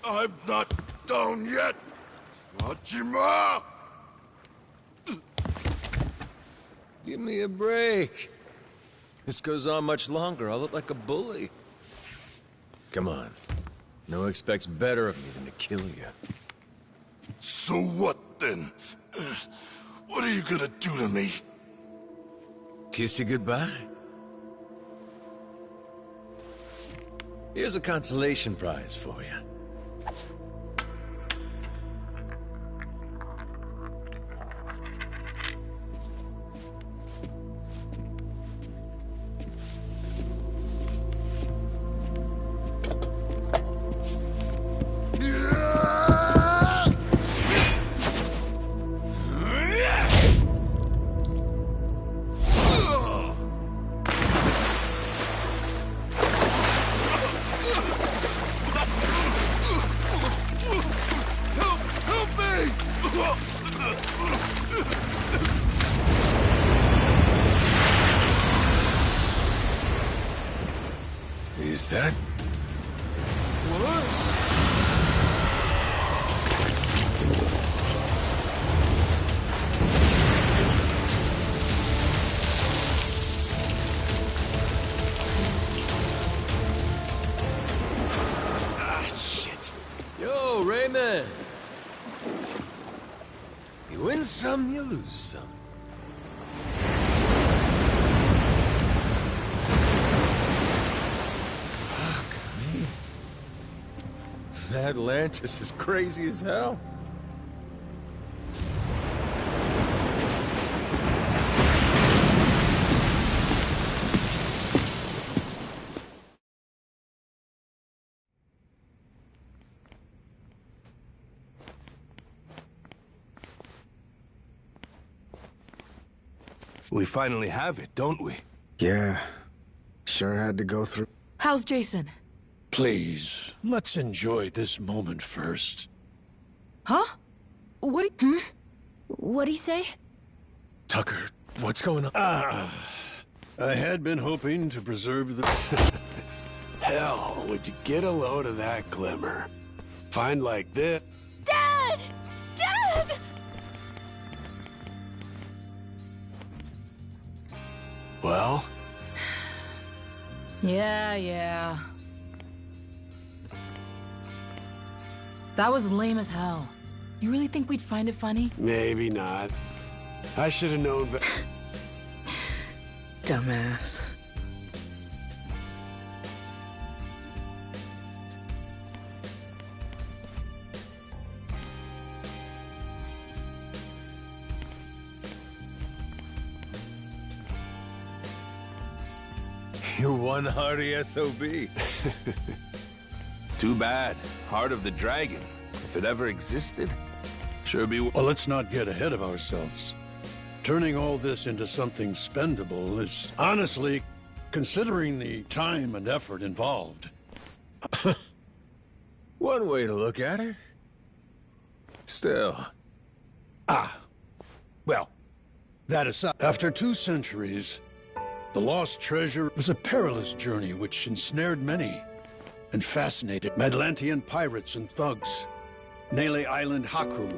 I'm not down yet. Majima! Give me a break. This goes on much longer, I'll look like a bully. Come on. No expects better of me than to kill you. So what, then? What are you gonna do to me? Kiss you goodbye? Here's a consolation prize for you. Is that? Ah, shit. Yo, Raymond. You win some, you lose some. Atlantis is crazy as hell. We finally have it, don't we? Yeah. Sure had to go through. How's Jason? Please, let's enjoy this moment first. Huh? What? What'd he say? Tucker, what's going on? I had been hoping to preserve the... Hell, would you get a load of that glimmer? Find like this... Dad! Dad! Well? Yeah. That was lame as hell. You really think we'd find it funny? Maybe not. I should have known better. Dumbass. You're one hardy SOB. Too bad. Heart of the Dragon. If it ever existed, sure be... Well, let's not get ahead of ourselves. Turning all this into something spendable is, honestly, considering the time and effort involved. One way to look at it. Still. Well, that aside, after 2 centuries, the lost treasure was a perilous journey which ensnared many and fascinated Atlantean pirates and thugs, Nele Island Haku,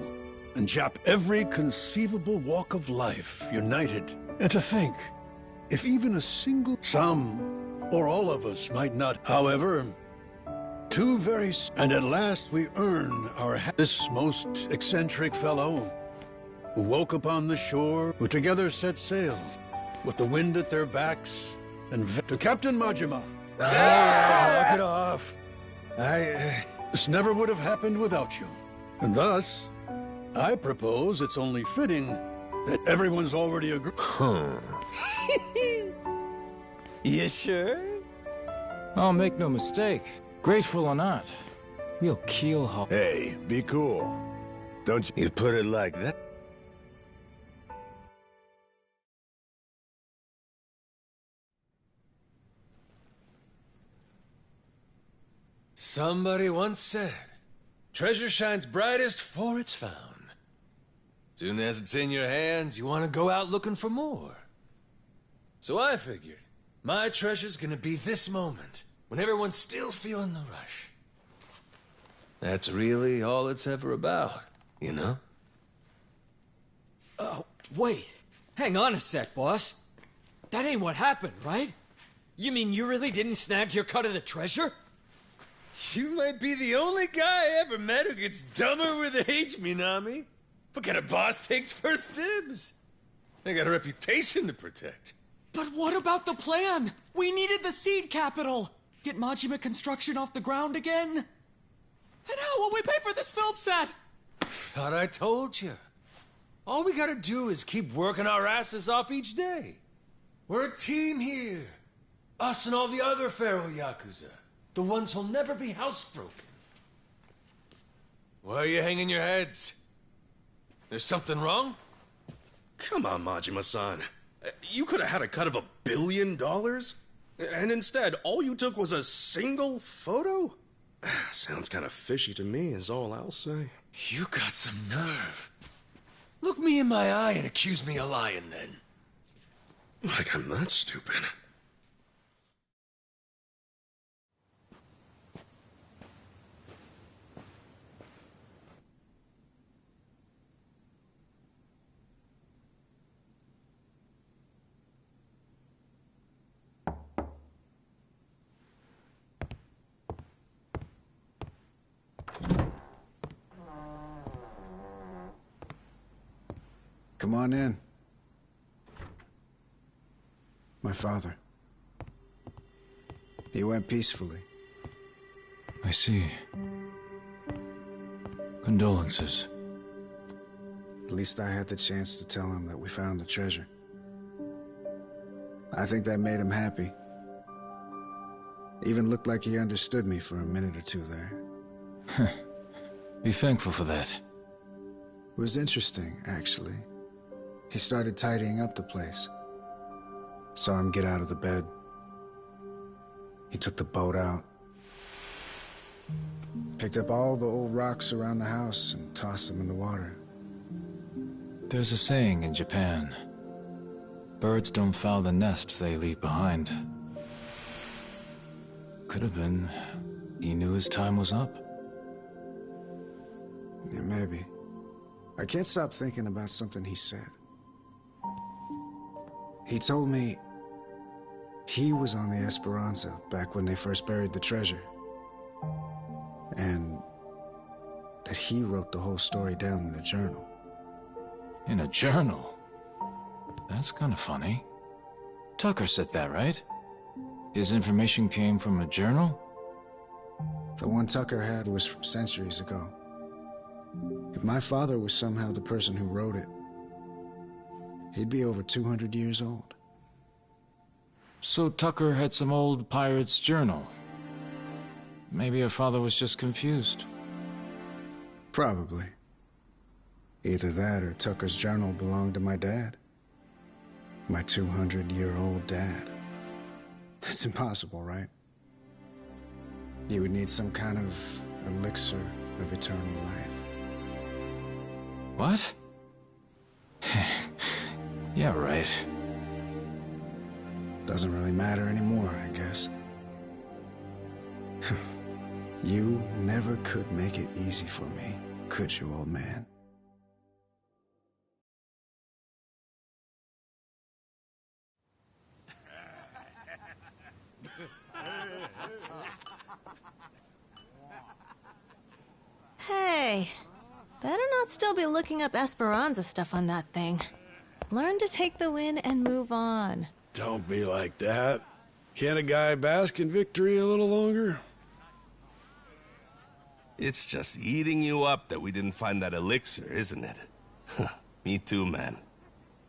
and Jap. Every conceivable walk of life united. And to think, if even a single, some, or all of us might not. However, and at last we earn this most eccentric fellow, who woke upon the shore, who together set sail, with the wind at their backs, and to Captain Majima. Knock it off. This never would have happened without you. And thus, I propose it's only fitting that everyone's already agreed. You sure? Oh, make no mistake. Grateful or not, we'll keel. Hey, be cool. Don't you put it like that? Somebody once said, treasure shines brightest for it's found. Soon as it's in your hands, you want to go out looking for more. So I figured, my treasure's gonna be this moment, when everyone's still feeling the rush. That's really all it's ever about, you know? Wait. Hang on a sec, boss. That ain't what happened, right? You mean you really didn't snag your cut of the treasure? You might be the only guy I ever met who gets dumber with age, Minami. What kind of boss takes first dibs? I got a reputation to protect. But what about the plan? We needed the seed capital. Get Majima construction off the ground again? And how will we pay for this film set? Thought I told you. All we gotta do is keep working our asses off each day. We're a team here. Us and all the other Pharaoh Yakuza. The ones who'll never be housebroken. Why are you hanging your heads? There's something wrong? Come on, Majima-san. You could have had a cut of $1 billion? And instead, all you took was a single photo? Sounds kind of fishy to me, is all I'll say. You got some nerve. Look me in my eye and accuse me of lying, then. Like I'm that stupid. Come on in. My father. He went peacefully. I see. Condolences. At least I had the chance to tell him that we found the treasure. I think that made him happy. Even looked like he understood me for a minute or two there. Be thankful for that. It was interesting, actually. He started tidying up the place. Saw him get out of the bed. He took the boat out. Picked up all the old rocks around the house and tossed them in the water. There's a saying in Japan. Birds don't foul the nest they leave behind. Could have been he knew his time was up. Yeah, maybe. I can't stop thinking about something he said. He told me he was on the Esperanza back when they first buried the treasure. And that he wrote the whole story down in a journal. In a journal? That's kind of funny. Tucker said that, right? His information came from a journal? The one Tucker had was from centuries ago. If my father was somehow the person who wrote it, he'd be over 200 years old. So Tucker had some old pirate's journal. Maybe her father was just confused. Probably. Either that or Tucker's journal belonged to my dad. My 200-year-old dad. That's impossible, right? You would need some kind of elixir of eternal life. What? Yeah, right. Doesn't really matter anymore, I guess. You never could make it easy for me, could you, old man? Hey, better not still be looking up Esperanza stuff on that thing. Learn to take the win and move on. Don't be like that. Can't a guy bask in victory a little longer? It's just eating you up that we didn't find that elixir, isn't it? Me too, man.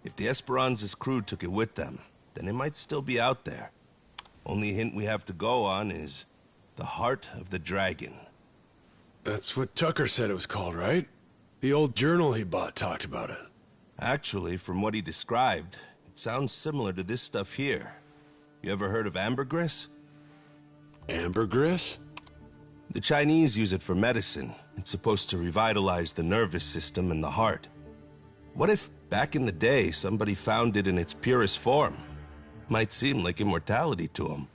If the Esperanza's crew took it with them, then it might still be out there. Only hint we have to go on is the Heart of the Dragon. That's what Tucker said it was called, right? The old journal he bought talked about it. Actually, from what he described, it sounds similar to this stuff here. You ever heard of ambergris? Ambergris? The Chinese use it for medicine. It's supposed to revitalize the nervous system and the heart. What if, back in the day, somebody found it in its purest form? Might seem like immortality to them.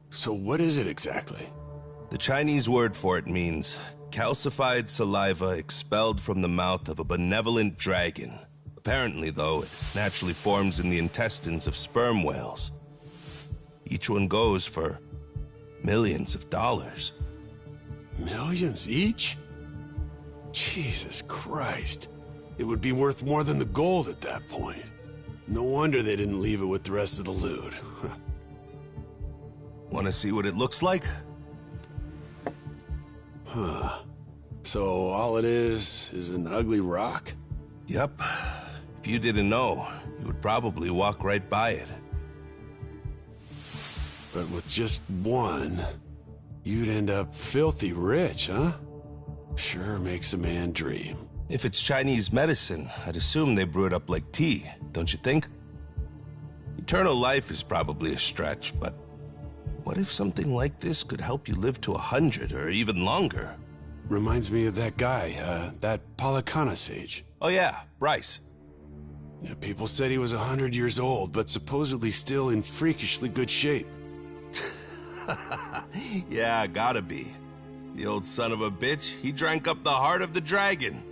So what is it exactly? The Chinese word for it means calcified saliva expelled from the mouth of a benevolent dragon. Apparently, though, it naturally forms in the intestines of sperm whales. Each one goes for millions of dollars. Millions each? Jesus Christ. It would be worth more than the gold at that point. No wonder they didn't leave it with the rest of the loot. Want to see what it looks like? Huh. So all it is an ugly rock? Yep. If you didn't know, you would probably walk right by it. But with just one, you'd end up filthy rich, huh? Sure makes a man dream. If it's Chinese medicine, I'd assume they brew it up like tea, don't you think? Eternal life is probably a stretch, but what if something like this could help you live to 100 or even longer? Reminds me of that guy, that Palakana sage. Oh yeah, Bryce. Yeah, people said he was 100 years old, but supposedly still in freakishly good shape. Yeah, gotta be. The old son of a bitch, he drank up the heart of the dragon.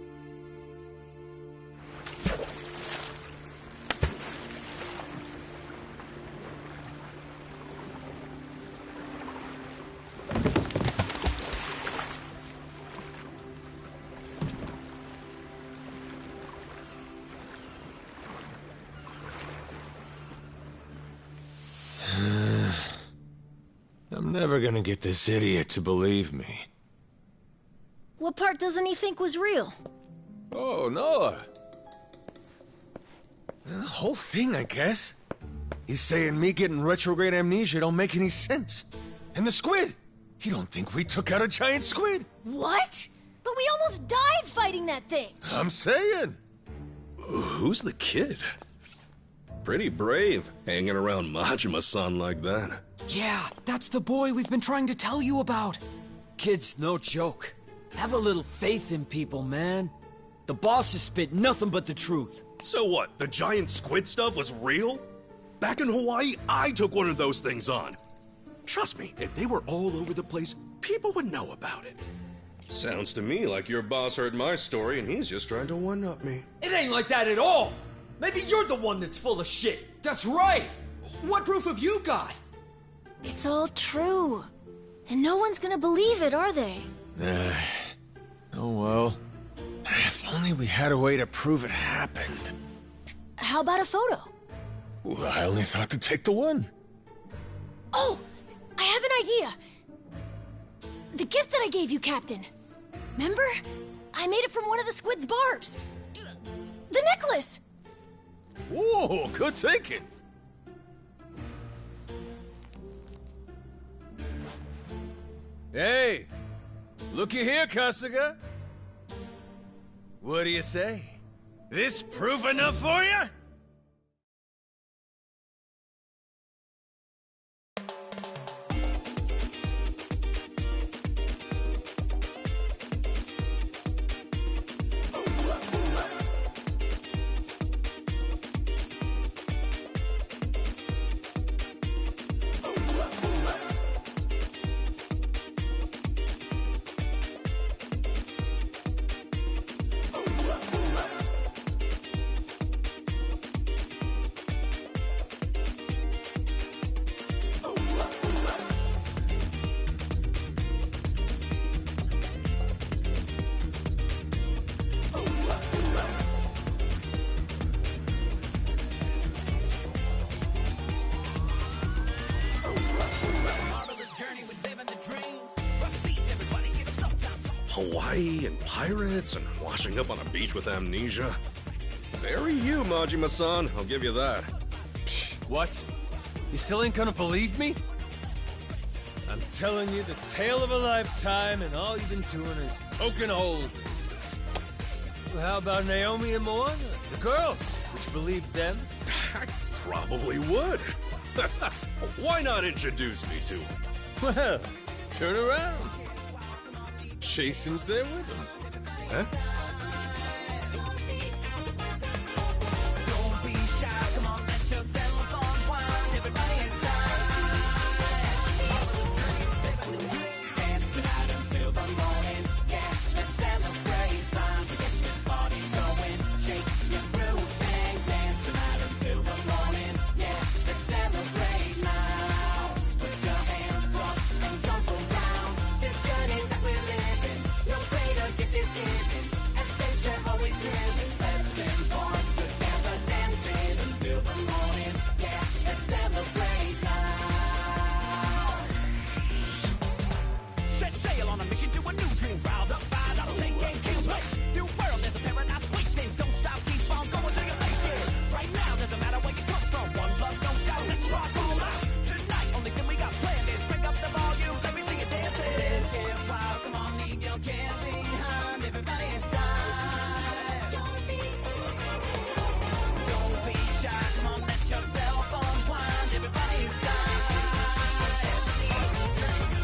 I'm never gonna get this idiot to believe me. What part doesn't he think was real? Oh, Noah. The whole thing, I guess. He's saying me getting retrograde amnesia don't make any sense. And the squid! He don't think we took out a giant squid! What? But we almost died fighting that thing! I'm saying! Who's the kid? Pretty brave, hanging around Majima-san like that. Yeah, that's the boy we've been trying to tell you about. Kid's no joke. Have a little faith in people, man. The boss has spit nothing but the truth. So what, the giant squid stuff was real? Back in Hawaii, I took one of those things on. Trust me, if they were all over the place, people would know about it. Sounds to me like your boss heard my story and he's just trying to one-up me. It ain't like that at all! Maybe you're the one that's full of shit! That's right! What proof have you got? It's all true. And no one's gonna believe it, are they? Oh well. If only we had a way to prove it happened. How about a photo? Well, I only thought to take the one. Oh! I have an idea! The gift that I gave you, Captain. Remember? I made it from one of the squid's barbs. The necklace! Whoa, good thinking. Hey, looky here, Kasuga. What do you say? This proof enough for you? Hawaii and pirates and washing up on a beach with amnesia. Very you, Majima-san. I'll give you that. What? You still ain't gonna believe me? I'm telling you the tale of a lifetime, and all you've been doing is poking holes in it. Well, how about Naomi and Moana? The girls? Would you believe them? I probably would. Why not introduce me to them? Well, turn around. Jason's there with them. Huh? Don't be shy, come on, let yourself unwind. Everybody inside. Dance tonight until the morning. Yeah, let's celebrate. Time to get this party going. Shake your groove and dance tonight until the morning. Yeah, let's celebrate now. Put your hands up and jump around. This journey that we're living, no greater gift is given. Adventure always thrilling. Let's inform together, dancing until the morning. Yeah, let's celebrate now. Set sail on a mission to a new dream. Riled up, fired up, take aim, can't wait. New world, there's a paradise waiting. Don't stop, keep on going till you make it. Right now, doesn't matter where you come from. One love, no doubt, let's rock all out. Tonight, only thing we got planned is bring up the volume. Let me see you dancing. Let's get wild, come on, leave your cares behind. Everybody inside. Don't be shy, come on, let yourself unwind. Everybody inside.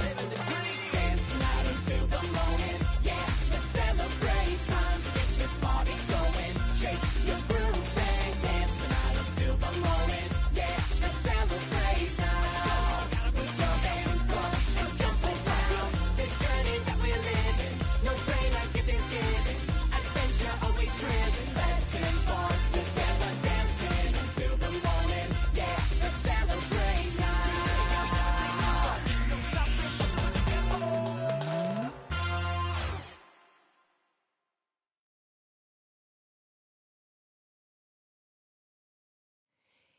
Living the dream. Dance tonight until the morning. Yeah, let's celebrate. Time to get this party going. Shake your groove and dance tonight until the morning. Yeah, let's celebrate now. Gotta put your hands up and jump around. This journey that we're living, no greater gift is given. Adventure always thrilling. Let's embark together, dancing until the morning. Yeah, let's celebrate now. Don't stop,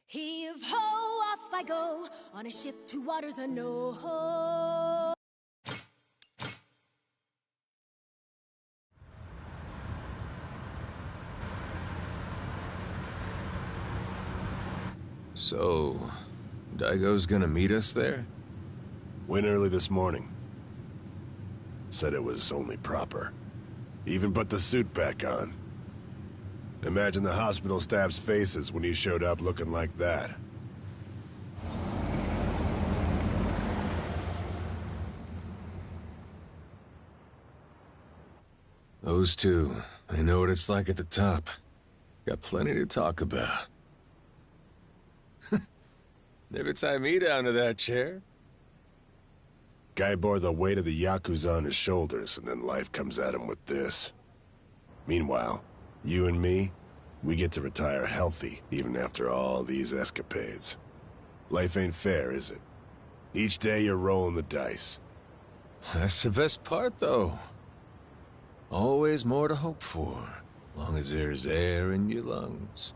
Heave ho, off I go on a ship to waters unknown. So, Daigo's gonna meet us there? Went early this morning. Said it was only proper. Even put the suit back on. Imagine the hospital staff's faces when he showed up looking like that. Those two, they know what it's like at the top. Got plenty to talk about. Never tie me down to that chair. Guy bore the weight of the Yakuza on his shoulders, and then life comes at him with this. Meanwhile, you and me, we get to retire healthy, even after all these escapades. Life ain't fair, is it? Each day you're rolling the dice. That's the best part, though. Always more to hope for, long as there's air in your lungs.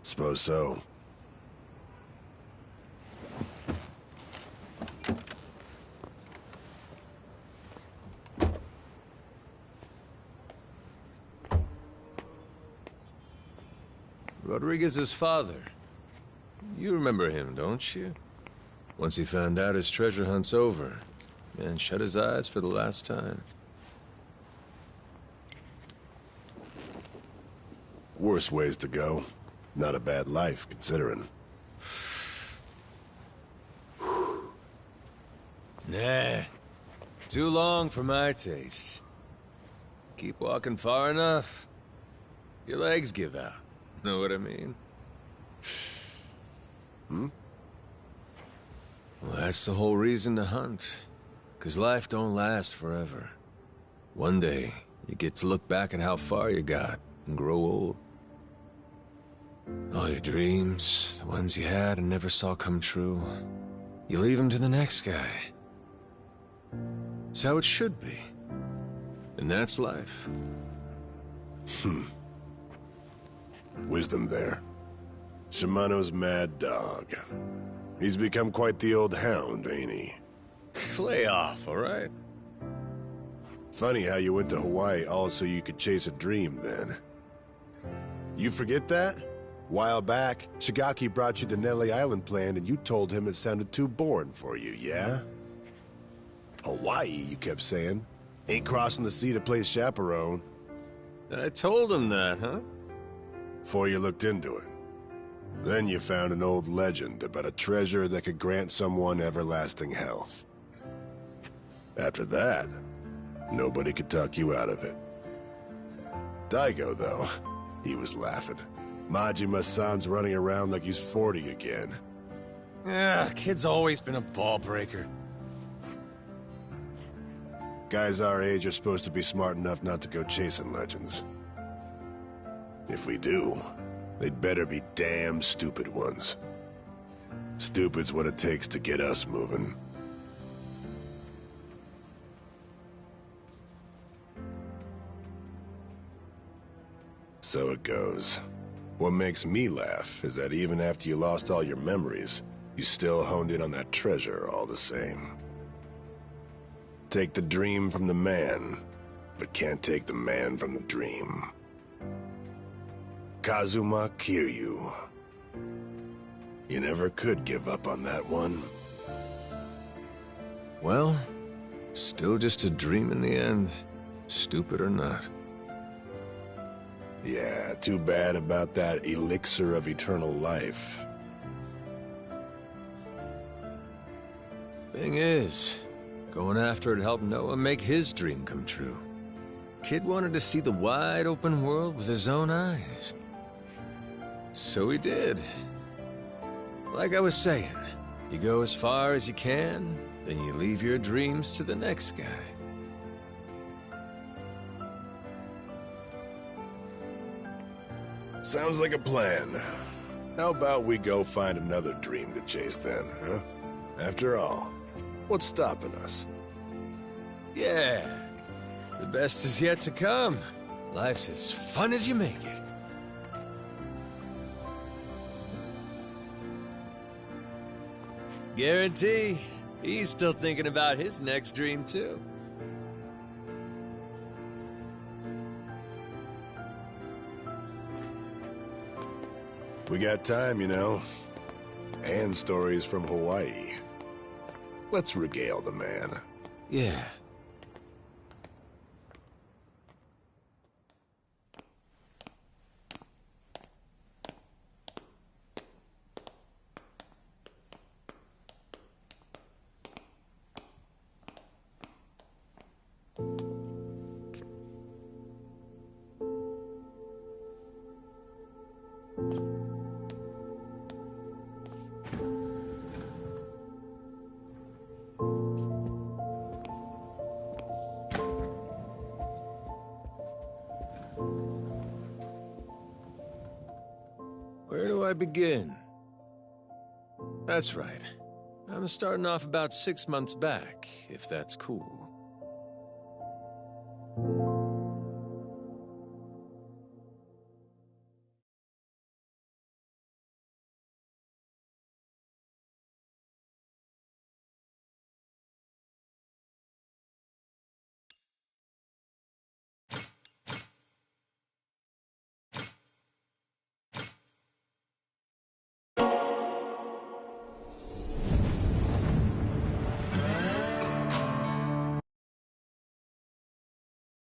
Suppose so. Rodriguez's father. You remember him, don't you? Once he found out his treasure hunt's over, and shut his eyes for the last time. Worse ways to go. Not a bad life, considering. Nah. Too long for my taste. Keep walking far enough, your legs give out. Know what I mean? Hmm? Well, that's the whole reason to hunt. 'Cause life don't last forever. One day, you get to look back at how far you got and grow old. All your dreams, the ones you had and never saw come true, you leave them to the next guy. It's how it should be. And that's life. Wisdom there. Shimano's mad dog. He's become quite the old hound, ain't he? Lay off, all right? Funny how you went to Hawaii all so you could chase a dream then. You forget that? While back, Shigaki brought you the Nelly Island plan and you told him it sounded too boring for you, yeah? Hawaii, you kept saying. Ain't crossing the sea to play chaperone. I told him that, huh? Before you looked into it. Then you found an old legend about a treasure that could grant someone everlasting health. After that, nobody could talk you out of it. Daigo, though, he was laughing. Majima-san's running around like he's 40 again. Kid's always been a ball breaker. Guys our age are supposed to be smart enough not to go chasing legends. If we do, they'd better be damn stupid ones. Stupid's what it takes to get us moving. So it goes. What makes me laugh is that even after you lost all your memories, you still honed in on that treasure all the same. Take the dream from the man, but can't take the man from the dream. Kazuma Kiryu. You never could give up on that one. Well, still just a dream in the end, stupid or not. Yeah, too bad about that elixir of eternal life. Thing is, going after it helped Noah make his dream come true. Kid wanted to see the wide open world with his own eyes. So he did. Like I was saying, you go as far as you can, then you leave your dreams to the next guy. Sounds like a plan. How about we go find another dream to chase then, huh? After all, what's stopping us? Yeah, the best is yet to come. Life's as fun as you make it. Guarantee, he's still thinking about his next dream too. We got time, you know. And stories from Hawaii. Let's regale the man. Yeah. Where do I begin? That's right. I'm starting off about 6 months back, if that's cool.